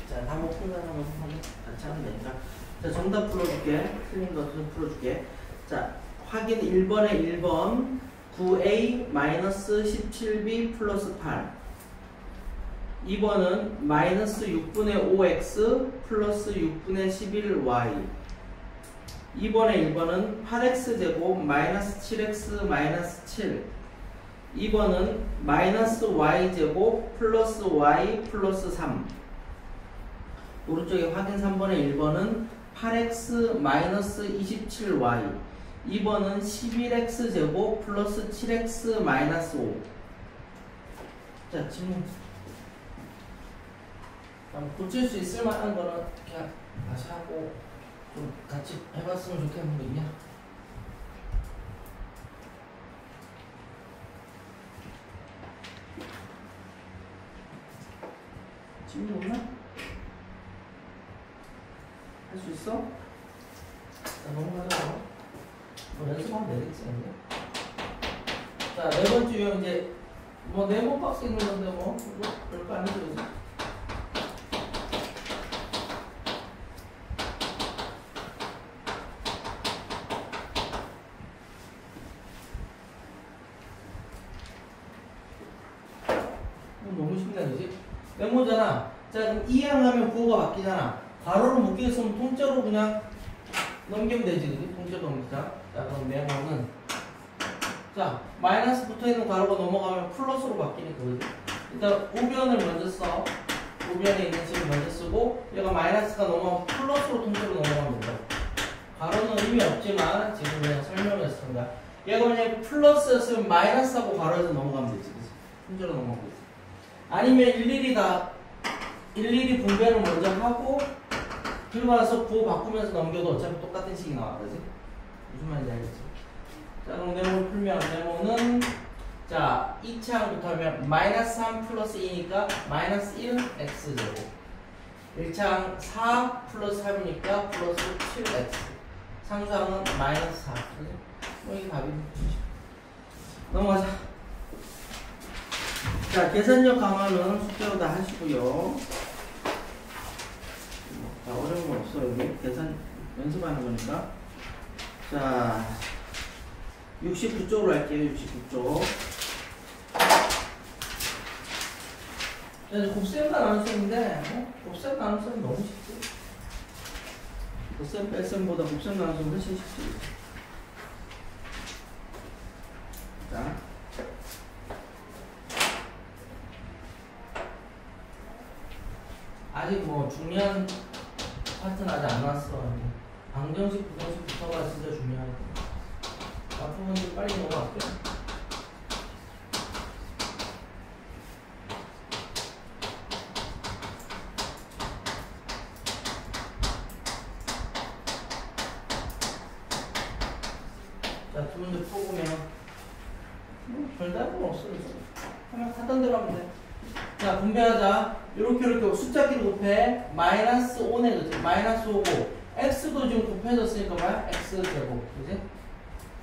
자, 다 못 풀면 한번 같이 하면 되니까. 자, 정답 풀어줄게. 틀린 거 좀 풀어줄게. 자, 확인 1번에 1번 9a-17b 플러스 8. 2번은 마이너스 6분의 5x 플러스 6분의 11y. 2번에 1번은 8x제곱 마이너스 7x 마이너스 7. 2번은 마이너스 y제곱 플러스 y 플러스 3. 오른쪽에 확인 3번에 1번은 8x 마이너스 27y. 2번은 11x제곱 플러스 7x 마이너스 5. 자, 질문. 고칠 수 있을 만한 거는 그냥 다시 하고 좀 같이 해봤으면 좋겠는 거 있냐? 질문 없나? 할 수 있어? 자, 넘어가자. 뭐 연습하면 되겠지, 이제. 자, 네 번째 유형 이제 뭐 네모 박스 있는 건데 뭐 별거 아니죠, 그지? 너무 쉽네, 그지? 네모잖아. 자, 그럼 이항하면 구호가 바뀌잖아. 가로로 묶이겠으면 통째로 그냥 넘기면 되지, 그지? 통째로 넘기자. 자, 그럼 네모는 자, 마이너스 붙어있는 가로가 넘어가면 플러스로 바뀌니까, 그지? 일단 우변을 먼저 써. 우변에 있는 식을 먼저 쓰고 얘가 마이너스가 넘어가면 플러스로 통째로 넘어가면 된다. 가로는 의미 없지만 지금 그냥 설명했습니다. 얘가 만약에 플러스였으면 마이너스하고 가로에서 넘어가면 되지, 그지? 통째로 넘어가고 있어. 아니면 일일이 분배를 먼저 하고 그리고 나서 구호 바꾸면서 넘겨도 어차피 똑같은 식이 나와, 그지? 무슨 말인지 알겠지? 자, 그럼 네모를 풀면 네모는 자, 2차항부터 하면 마이너스 3 플러스 2니까 마이너스 1 x제곱. 1차항 4 플러스 3이니까 플러스 7x. 상수항은 마이너스 4. 그지? 뭐 이게 답이지. 넘어가자. 자, 계산력 강화는 숙제로 다 하시고요. 자, 어려운 거 없어, 여기. 계산 연습하는 거니까. 자, 69쪽으로 할게요, 69쪽. 자, 이제 곱셈과 나눗셈인데, 곱셈 나눗셈 너무 쉽지. 곱셈 뺄셈보다 곱셈 나눗셈 훨씬 쉽지. 자. 아직 뭐 중요한 파트는 아직 안 왔어. 방정식, 부정식부터가 진짜 중요하고. 앞부분 좀 빨리 넘어갈게요. 자, 두 문제 풀어보면 별다른 건 없어. 그냥 하던 대로 하면 돼. 자, 분배하자. 이렇게 숫자끼리 곱해. 마이너스 5네, 그치? 마이너스 5고 x도 지금 곱해졌으니까 뭐야? x제곱, 그치?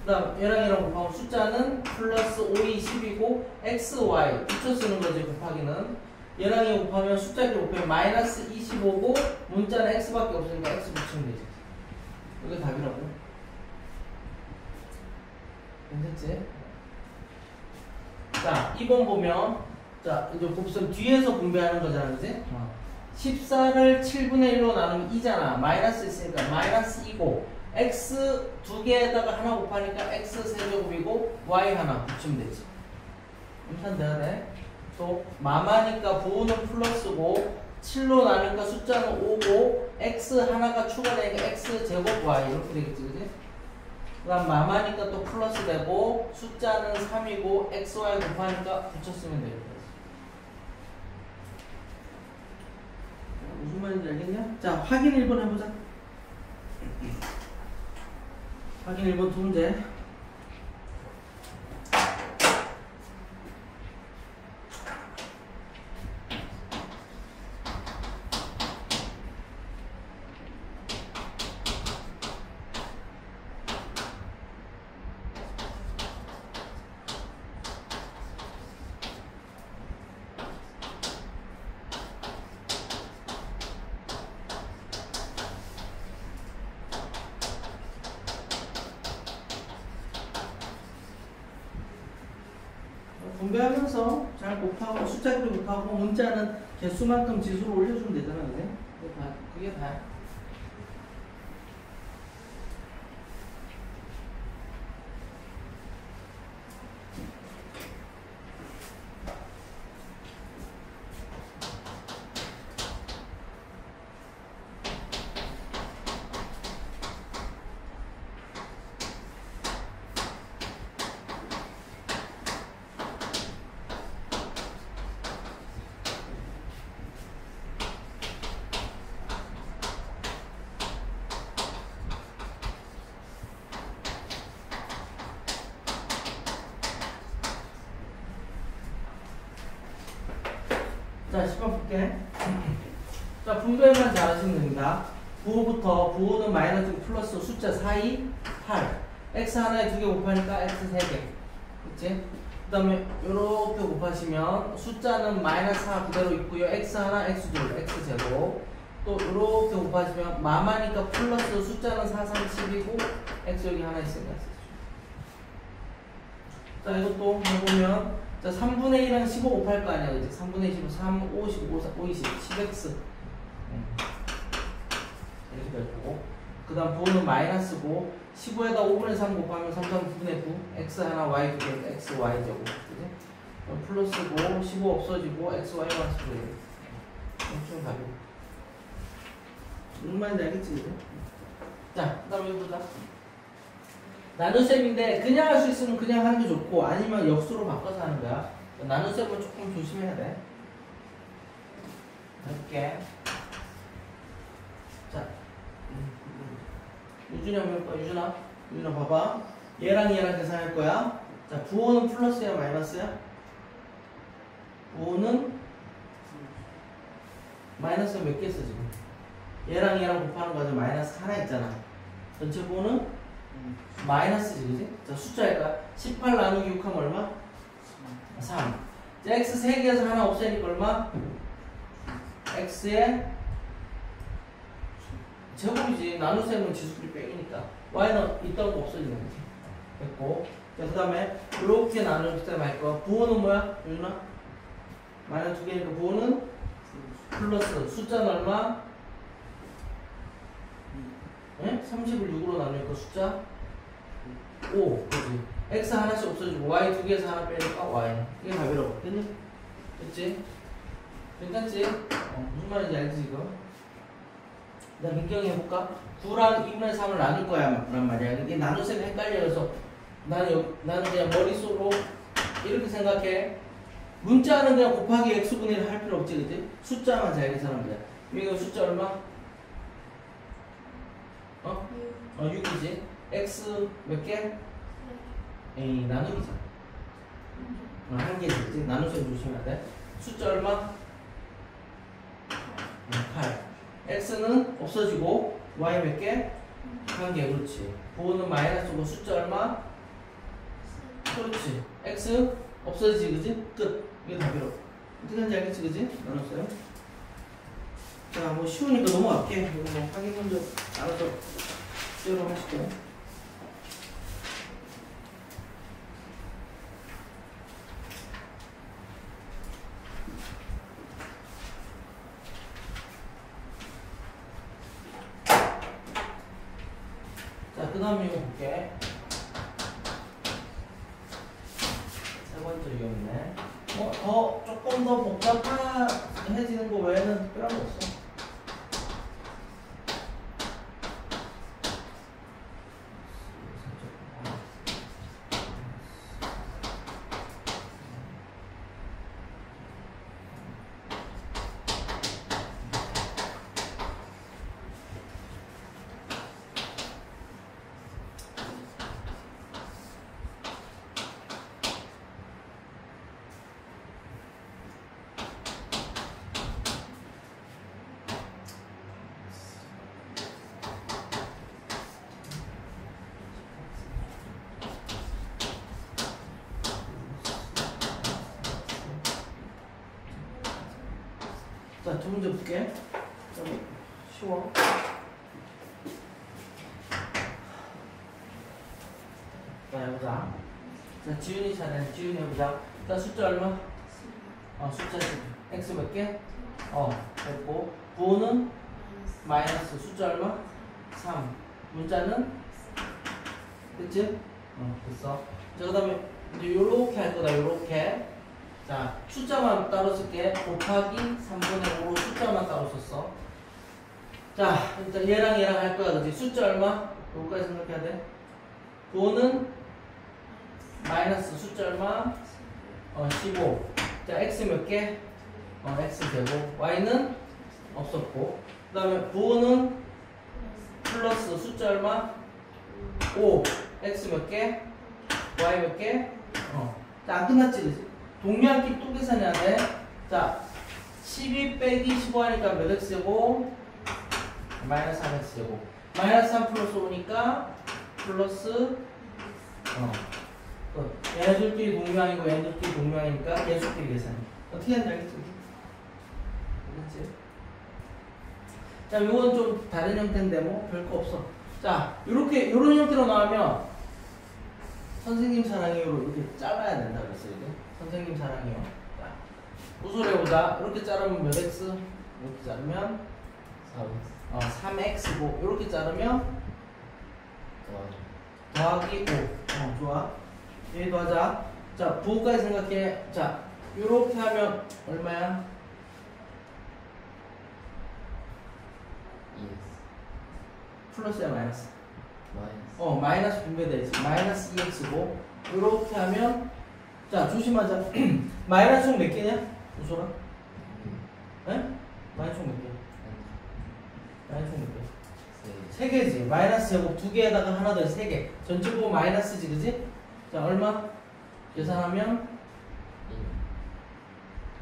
그 다음 얘랑 곱하면 숫자는 플러스 5이 10이고 x, y 붙여 쓰는 거지, 곱하기는. 얘랑 얘 곱하면 숫자끼리 곱하면 마이너스 25고 문자는 x밖에 없으니까 x 붙이면 되지. 이게 답이라고. 괜찮지? 자, 2번 보면 자, 이제 곱셈 뒤에서 분배하는 거잖아, 그지? 14를 7분의 1로 나누면 2잖아. 마이너스 있으니까 마이너스 2고 x 두 개에다가 하나 곱하니까 x 세제곱이고 y 하나 붙이면 되지. 엄산돼야 돼. 또 마마니까 부호는 플러스고 7로 나누니까 숫자는 5고 x 하나가 추가되니까 x 제곱 y 이렇게 되겠지, 그지? 그 다음 마마니까 또 플러스 되고 숫자는 3이고 x, y 곱하니까 붙였으면 되겠다. 무슨 말인지 알겠냐? 자, 확인 1번 해보자. 확인 1번 두 문제. 분배하면서 잘 곱하고 숫자끼리 곱하고 문자는 개수만큼 지수를 올려주면 되잖아, 그지? 그게 다야. 자, 10번 볼게. 자, 분배만 잘하시면 됩니다. 부호는 마이너스 플러스 숫자 4, 2, 8. x 하나에 2개 곱하니까 x 3개. 그치? 그 다음에 요렇게 곱하시면 숫자는 마이너스 4 그대로 있고요. x 하나, x 둘, x 제곱. 또 요렇게 곱하시면 마마니까 플러스 숫자는 4, 3, 10이고 x 여기 하나 있으니까. 자, 이것도 해보면 자, 3분의 1은 15 곱할 거 아니야, 그치? 3분의 1, 15, 3, 5, 15, 5, 20, 10x. 이렇게 될 거고. 그 다음 부호는 마이너스고, 15에다 5분의 3 곱하면 3, 9분의 9. x 하나, y 2개, x, y 제곱. 그치? 플러스고, 15 없어지고, x, y 마이너스 2개. 엄청 답이. 무슨 말인지 알겠지, 그치? 자, 그 다음에 이거 보자. 나눗셈인데 그냥 할 수 있으면 그냥 하는 게 좋고 아니면 역수로 바꿔서 하는 거야. 나눗셈은 조금 조심해야 돼. 해볼게. 자, 유준이 한번 해볼까? 유준아 봐봐. 얘랑 계산할 거야. 자, 부호는 플러스야 마이너스야? 부호는 마이너스가 몇 개 있어 지금? 얘랑 곱하는 거죠. 마이너스 하나 있잖아. 전체 부호는 마이너스지, 그지? 자, 숫자일까? 18 나누기 6 하면 얼마? 3. 자, x 3개에서 하나 없애니까 얼마? x의 제곱이지. 나눗셈은 지수끼리 빼기니까. y는 있던 거 없어지는 거지. 됐고. 자, 그 다음에 이렇게 나눌 때 할 거야. 부호는 뭐야? 유준아? 마이너스 2개니까 부호는 플러스. 숫자는 얼마? 네? 30을 6으로 나누니까 숫자 5, 그지? x 하나씩 없어지고 y 2개에서 하나 빼니까 y. 이게 답이라고. 됐니? 됐지? 괜찮지? 무슨 말인지 알지 지금? 나 민경이 해볼까? 9랑 2분의 3을 나눌 거야 란 말이야. 이게 나눗셈이 헷갈려서 나는 그냥 머릿속으로 이렇게 생각해. 문자는 그냥 곱하기 x분의 1 할 필요 없지, 그지? 숫자만 잘 계산하면 돼. 이거 숫자 얼마? 6이지. x 몇 개? 에이, 나누기잖아. 한 개지, 그치? 나눗셈 조심해야 돼. 숫자 얼마? 8. x는 없어지고, y 몇 개? 한 개, 그렇지. 부호는 마이너스고, 숫자 얼마? 그렇지. x 없어지지, 그치? 끝. 이게 답이라고. 어떻게 하는지 알겠지, 그치? 나눴어요? 자, 뭐 쉬우니까 넘어갈게. 이거 뭐 확인 먼저 알아서 째로 하시고. 자, 그 다음에 이거 볼게. 세 번째 이거네. 조금 더 복잡해지는 거 외에는 특별한 거 없어. 자, 두 문제 볼게. 좀 쉬워. 자, 해보자. 자, 지훈이 차례. 지훈이 해보자. 자, 숫자 얼마? 숫자 10. x 몇 개? 됐고. 부호는 마이너스 숫자 얼마? 3. 문자는? 됐지? 됐어. 자, 그 다음에 이제 요렇게 할 거다, 요렇게. 자, 숫자만 따로 쓸게. 곱하기 3분의 5로 숫자만 따로 썼어. 자, 일단 얘랑 할 거야, 그지? 숫자 얼마? 여기까지 생각해야 돼. 부호는 마이너스 숫자 얼마? 15. 자, x 몇 개? x 제곱. y는 없었고. 그 다음에 부호는 플러스 숫자 얼마? 5. x 몇 개? y 몇 개? 자, 안 끝났지, 그지? 동료한끼 또 계산해야 돼. 자, 12 빼기 15 하니까 몇 x제곱? 마이너스 3x제곱. 마이너스 3 플러스 5니까 플러스 얘네들끼리 동류항이고 얘네들끼리 동류항이니까 계수끼리 계산해. 어떻게 하는지 알겠지? 알겠지? 자, 요건 좀 다른 형태인데 뭐 별거 없어. 자, 요렇게 요런 형태로 나오면 선생님 사랑해요로 이렇게 잘라야 된다 그랬어요. 이제 선생님 사랑해요. 자, 구솔해보자. 이렇게 자르면 몇 x? 이렇게 자르면 3x고 이렇게 자르면 더하기 5. 좋아. 얘도 하자. 자, 부호까지 생각해. 자, 요렇게 하면 얼마야? 플러스야 마이너스? 마이너스 분배되지. 마이너스 2x고 요렇게 하면 자, 조심하자. 마이너스 총 몇 개냐? 우소라? 에? 마이너스 총 몇 개? 마이너스 총 몇 개? 3개지. 마이너스 제곱 2개에다가 하나 더 3개. 전체 부호 마이너스지, 그지? 자, 얼마? 계산하면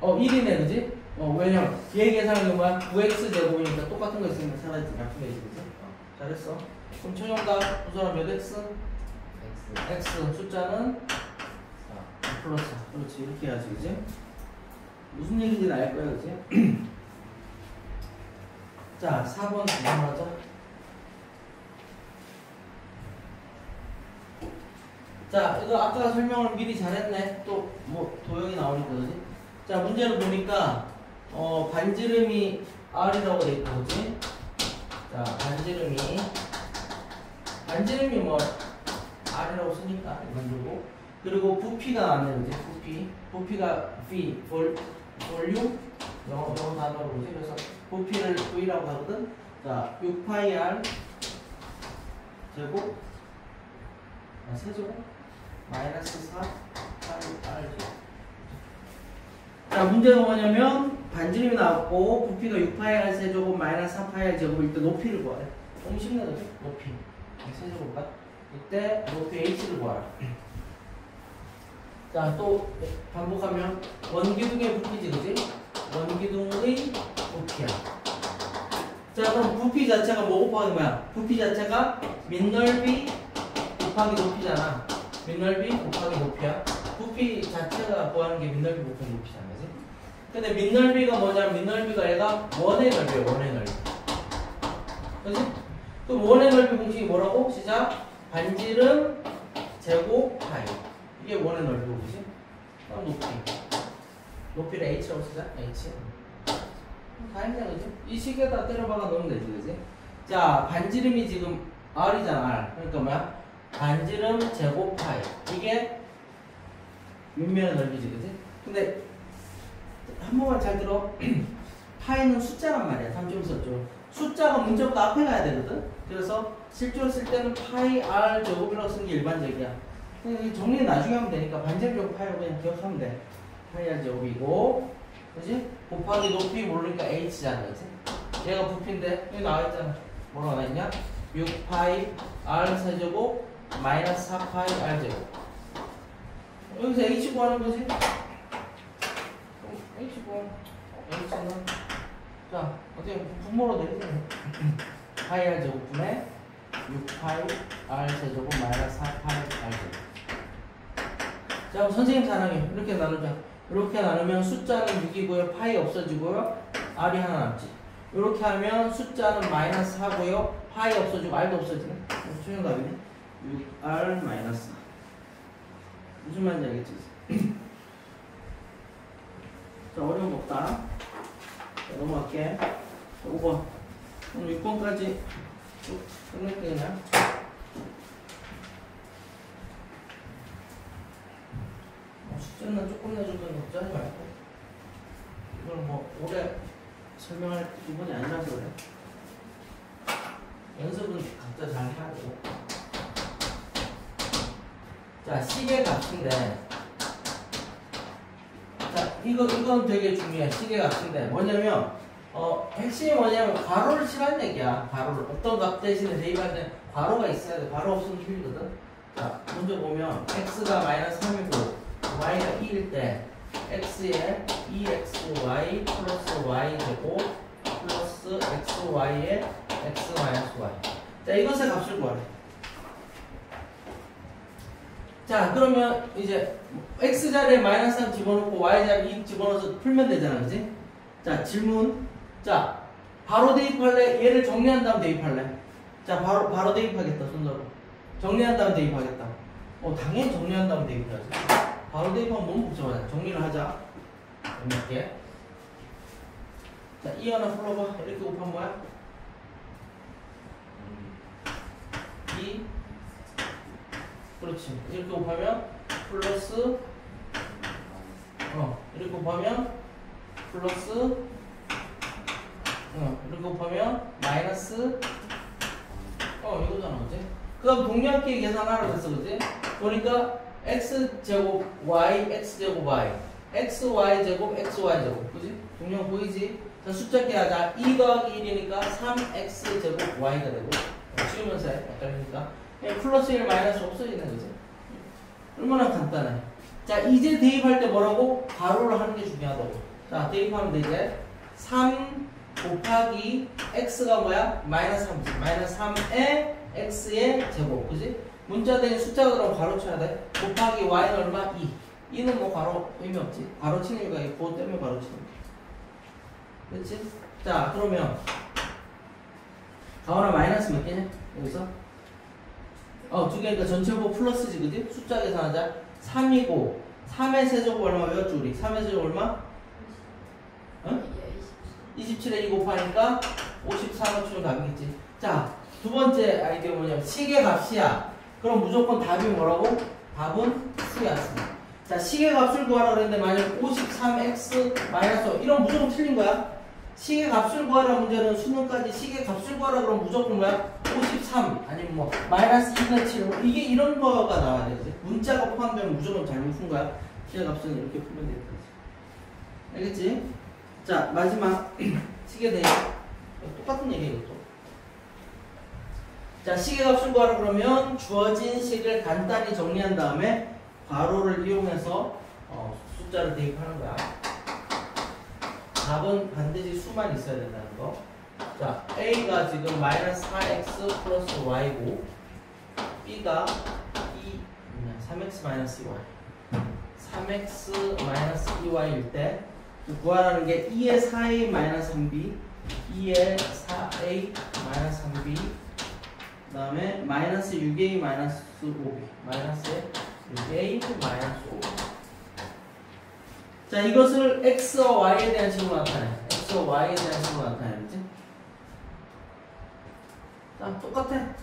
1이네, 그지? 왜냐면 얘 계산하는 게 뭐야? 9x 제곱이니까 똑같은 거 있으면 사라지지. 약분되지, 그지? 잘했어. 그럼 최종답 우선 몇 x? x 숫자는 4 플러스 4. 그렇지, 이렇게 해야지, 그지? 무슨 얘기인지는 알 거야, 그지? 자, 4번 그만하자. 자, 이거 아까 설명을 미리 잘했네. 또 뭐 도형이 나오니까, 그지? 자, 문제를 보니까 반지름이 R이라고 돼 있고, 그지? 자, 반지름이 뭐 R이라고 쓰니까 이건 주고, 그리고 부피가 나왔네, 그지? 부피가 V, 볼륨 영어 단어로, 그지? 그래서 부피를 V라고 하거든. 자, 6πr 제곱 세제곱 마이너스 4πr 제곱. 자, 문제가 뭐냐면 반지름이 나왔고 부피가 6πr 세제곱 마이너스 4πr 제곱일 때 높이를 구하래. 너무 쉽네, 그지? 높이 세제곱과 이때 높이 h를 구하라. 자, 또 반복하면 원기둥의 부피지, 그지? 원기둥의 부피야. 자, 그럼 부피 자체가 뭐 곱하기 뭐야? 부피 자체가 밑넓이 곱하기 높이잖아. 밑넓이 곱하기 높이야. 부피 자체가 구하는 게 밑넓이 곱하기 높이잖아, 그지? 근데 밑넓이가 뭐냐면 밑넓이가 얘가 원의 넓이야, 원의 넓이. 그지? 그럼 원의 넓이 공식이 뭐라고? 시작. 반지름 제곱 파이. 이게 원의 넓이고, 그지? 그럼 높이. 높이를 h라고 쓰자. h. 다 했네, 그지? 이 식에다 때려박아 넣으면 되지, 그지? 자, 반지름이 지금 r이잖아, r. 그러니까 뭐야? 반지름 제곱 파이. 이게 밑면의 넓이지, 그지? 근데 한 번만 잘 들어. 파이는 숫자란 말이야. 3점 썼죠. 숫자가 문제보다 앞에 가야 되거든. 그래서 실제로 쓸 때는 파이 r 제곱이라고 쓰는 게 일반적이야. 정리는 나중에 하면 되니까 반지름 제곱 파이라고 그냥 기억하면 돼. 파이 r 제곱이고, 그지? 곱하기 높이 모르니까 h잖아, 그지? 얘가 부피인데 여기 나와있잖아. 뭐라고 나와있냐? 6파이 r 세제곱 마이너스 4파이 r 제곱. 여기서 h 구하는 거지? h 구하는 h는 자, 어떻게 분모로 내리세요. 파이 r 제곱분의 6파이 r 세제곱 마이너스 4파이 r 제곱. 자, 그럼 선생님 사랑해. 이렇게 나누자. 이렇게 나누면 숫자는 6이고요. 파이 없어지고요. r이 하나 남지. 이렇게 하면 숫자는 마이너스 4고요. 파이 없어지고 r도 없어지네. 최종 답이네. 6r 마이너스 4. 무슨 말인지 알겠지? 자, 어려운 거 없다. 자, 넘어갈게. 5번. 오늘 6번까지 쭉 끝낼게, 그냥. 숙제는 조금 내준다는 걱정하지 말고. 이걸 뭐, 오래 설명할 부분이 아니라서 그래. 연습은 각자 잘 해야 되고. 자, 시계 값인데. 자, 이건 되게 중요해. 시계 값인데. 뭐냐면, 핵심이 뭐냐면, 괄호를 치라는 얘기야. 괄호를. 어떤 값 대신에 대입할 때 괄호가 있어야 돼. 괄호 없으면 틀리거든. 자, 먼저 보면, x가 마이너스 3이고, y가 2일 때, x에 2xy 플러스 y 되고, 플러스 xy에 x 마이너스 y. 자, 이것의 값을 구하래. 자, 그러면 이제 x자리에 마이너스 3 집어넣고 y자리에 2 집어넣어서 풀면 되잖아, 그지? 자, 질문. 자, 바로 대입할래? 얘를 정리한 다음 대입할래? 자, 바로 대입하겠다, 순서로. 정리한 다음 대입하겠다. 당연히 정리한 다음 대입해야지. 바로 대입하면 너무 복잡하잖아. 정리를 하자. 몇 개? 자, 이 하나 풀어봐. 이렇게 곱하면 뭐야? 2. 그렇지. 이렇게 곱하면 플러스 이렇게 곱하면 플러스 이렇게 곱하면 마이너스 이거잖아, 그지? 그 다음 동량끼리 계산하라고 했어, 그지? 그러니까 x제곱 y x제곱 y xy제곱 xy제곱, 그지? 동량 보이지? 자, 숫자 깨하자. 2 더하기 1이니까 3x제곱 y가 되고 지우면서 해. 헷갈리니까 플러스 1 마이너스 없어지네, 그지? 얼마나 간단해. 자, 이제 대입할 때 뭐라고? 가로를 하는 게 중요하다고. 자, 대입하면 되지. 3 곱하기 x가 뭐야? 마이너스 3. 마이너스 3에 x의 제곱, 그지? 문자 대신 숫자가 그럼 가로 쳐야 돼. 곱하기 y는 얼마? 2. 2는 뭐 가로 의미 없지. 가로 치는 이유가 있고 때문에 가로 치는 거야. 그렇지? 자, 그러면 가오나 마이너스 몇 개냐? 여기서? 두 개니까 전체 보고 플러스지, 그지? 숫자 계산하자. 3이고 3의 세제곱 얼마 외웠죠, 우리? 3의 세제곱 얼마? 27에 2 곱하니까 54 맞추면 답이겠지. 자, 두 번째 아이디어 뭐냐면 시계 값이야. 그럼 무조건 답이 뭐라고? 답은 수야, 수. 자, 시계 값을 구하라 그랬는데 만약 53x 마이너스 이런 무조건 틀린 거야. 시계 값을 구하라 문제는 수능까지 시계 값을 구하라 그러면 무조건 뭐야? 53 아니면 뭐 마이너스 2나 7 이게 이런 거가 나와야 되지. 문자가 포함되면 무조건 잘못 푼 거야. 시계 값은 이렇게 풀면 되겠지. 알겠지? 자, 마지막 시계 대입. 똑같은 얘기야, 이것도. 자, 시계 값을 구하라 그러면 주어진 식을 간단히 정리한 다음에 괄호를 이용해서 숫자를 대입하는 거야. 답은 반드시 수만 있어야 된다는 거. 자, A가 지금 마이너스 4x 플러스 y고 B가 3x 마이너스 2y 3x 마이너스 2y일 때 구하라는 게 2의 4a 마이너스 3b 2의 4a 마이너스 3b 그 다음에 마이너스 6a 마이너스 5b 마이너스 6a 마이너스 5b. 자, 이것을 x와 y에 대한 식으로 나타내. x와 y에 대한 식으로 나타내지. 자, 똑같아.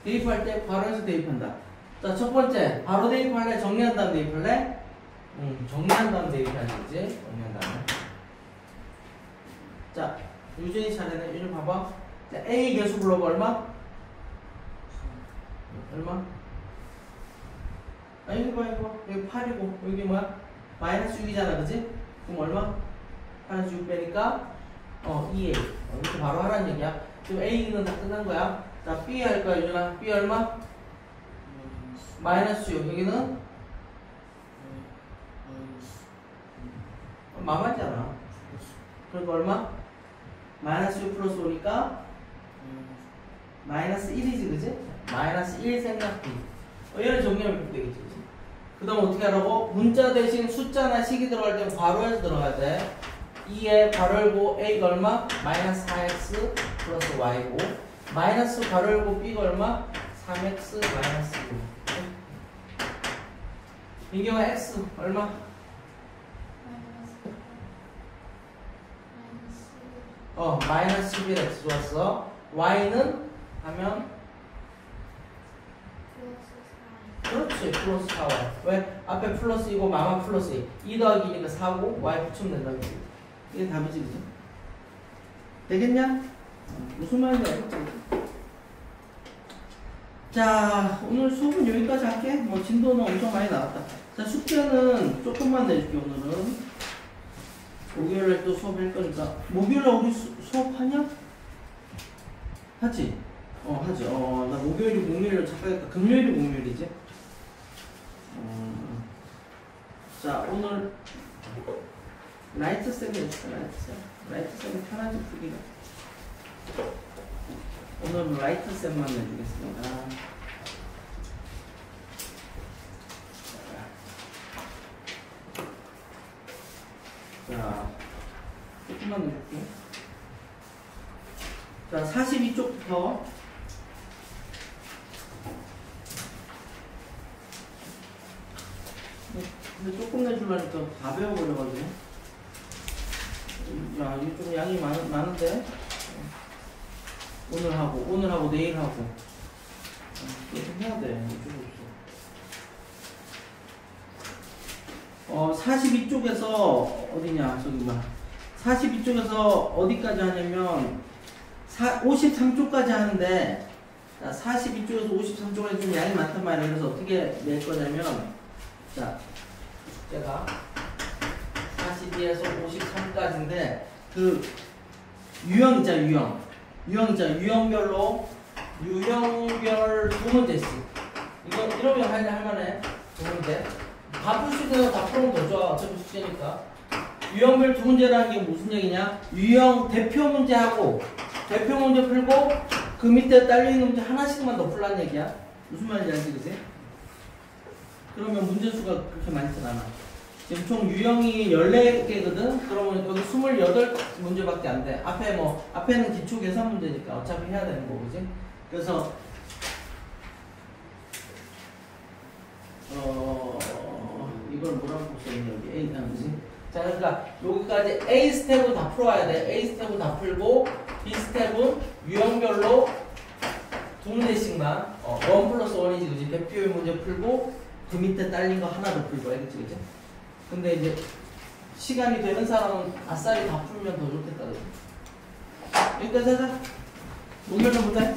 대입할 때 괄호에서 대입한다. 자, 첫 번째 바로 대입할래? 정리한 다음 대입할래? 정리한 다음 대입하는 거지. 정리한 다음에. 자, 유준이 차례네. 유준 봐봐. 자, A 개수 불러봐. 얼마? 얼마? 여기 봐, 이거 봐. 여기 8이고 여기 뭐야? 마이너스 6이잖아, 그지? 그럼 얼마? 마이너스 6 빼니까 2A. 이렇게 바로 하라는 얘기야. 지금 A는 다 끝난 거야. 자, B 할 거야, 유준아. B 얼마? 마이너스 6. 여기는? 망하잖아. 그러니까 얼마? 마이너스 6 플러스 5니까 마이너스 1이지, 그지? 마이너스 1 생략비. 얘를 정리하면 되겠지, 그지? 그 다음 어떻게 하라고? 문자 대신 숫자나 식이 들어갈 때는 괄호에서 들어가야 돼. 2에 괄호 열고 A가 얼마? 마이너스 4x 플러스 y고 마이너스 괄호 열고 B가 얼마? 3x 마이너스 2. 이 경우 x 얼마? 마이너스 11x 좋았어. y는 하면 그렇지 플러스 4y. 왜? 앞에 플러스이고 마마 플러스 2 더하기니까 4고 y 붙이면 된다. 이게 답이지 그죠? 되겠냐? 무슨 말인지 알겠지? 자 오늘 수업은 여기까지 할게. 뭐 진도는 엄청 많이 나왔다. 자 숙제는 조금만 내줄게. 오늘은 목요일에 또 수업할 거니까. 목요일에 우리 수업하냐? 하지? 하지. 나 목요일이 목요일로 잠깐 금요일이 목요일이지. 자 오늘 라이트 쌤이 있어. 라이트 쌤이 편하지 풀기가. 오늘은 라이트 쌤만 내주겠습니다. 자 조금만 내줄게. 자 42쪽부터 근데 조금 내주려니까 다 배워버려가지고. 야, 이게 좀 양이 많은데? 오늘 하고, 내일 하고. 이거 좀 해야 돼. 어쩔 수 없어. 42쪽에서, 어디냐, 저기 봐. 42쪽에서 어디까지 하냐면, 53쪽까지 하는데, 42쪽에서 53쪽까지 좀 양이 많단 말이야. 그래서 어떻게 낼 거냐면, 자, 제가 42에서 53까지인데 그 유형 있잖아. 유형별로 유형별 두 문제씩. 이거 이러면 할만해. 두 문제. 다 풀 수 있는 거 다 풀으면 더 좋아. 어차피 숙제니까. 유형별 두 문제라는 게 무슨 얘기냐? 유형 대표 문제하고 대표 문제 풀고 그 밑에 딸려있는 문제 하나씩만 더 풀라는 얘기야. 무슨 말인지 알지, 그치? 그러면 문제수가 그렇게 많진 않아. 지금 총 유형이 14개거든? 그러면 여기 28문제밖에 안 돼. 앞에는 기초 계산 문제니까 어차피 해야 되는 거, 그지? 그래서, 이걸 뭐라고 써있냐, 여기 A, 그지? 자, 그러니까 여기까지 A 스텝은 다 풀어야 돼. A 스텝은 다 풀고, B 스텝은 유형별로 두 문제씩만, 1 플러스 1이지, 그지? 대표의 문제 풀고, 그 밑에 딸린 거 하나 더 풀고, 알겠지, 그지? 근데 이제 시간이 되는 사람은 아싸리 다 풀면 더 좋겠다, 그지? 여기까지 하자. 목요일에 보자.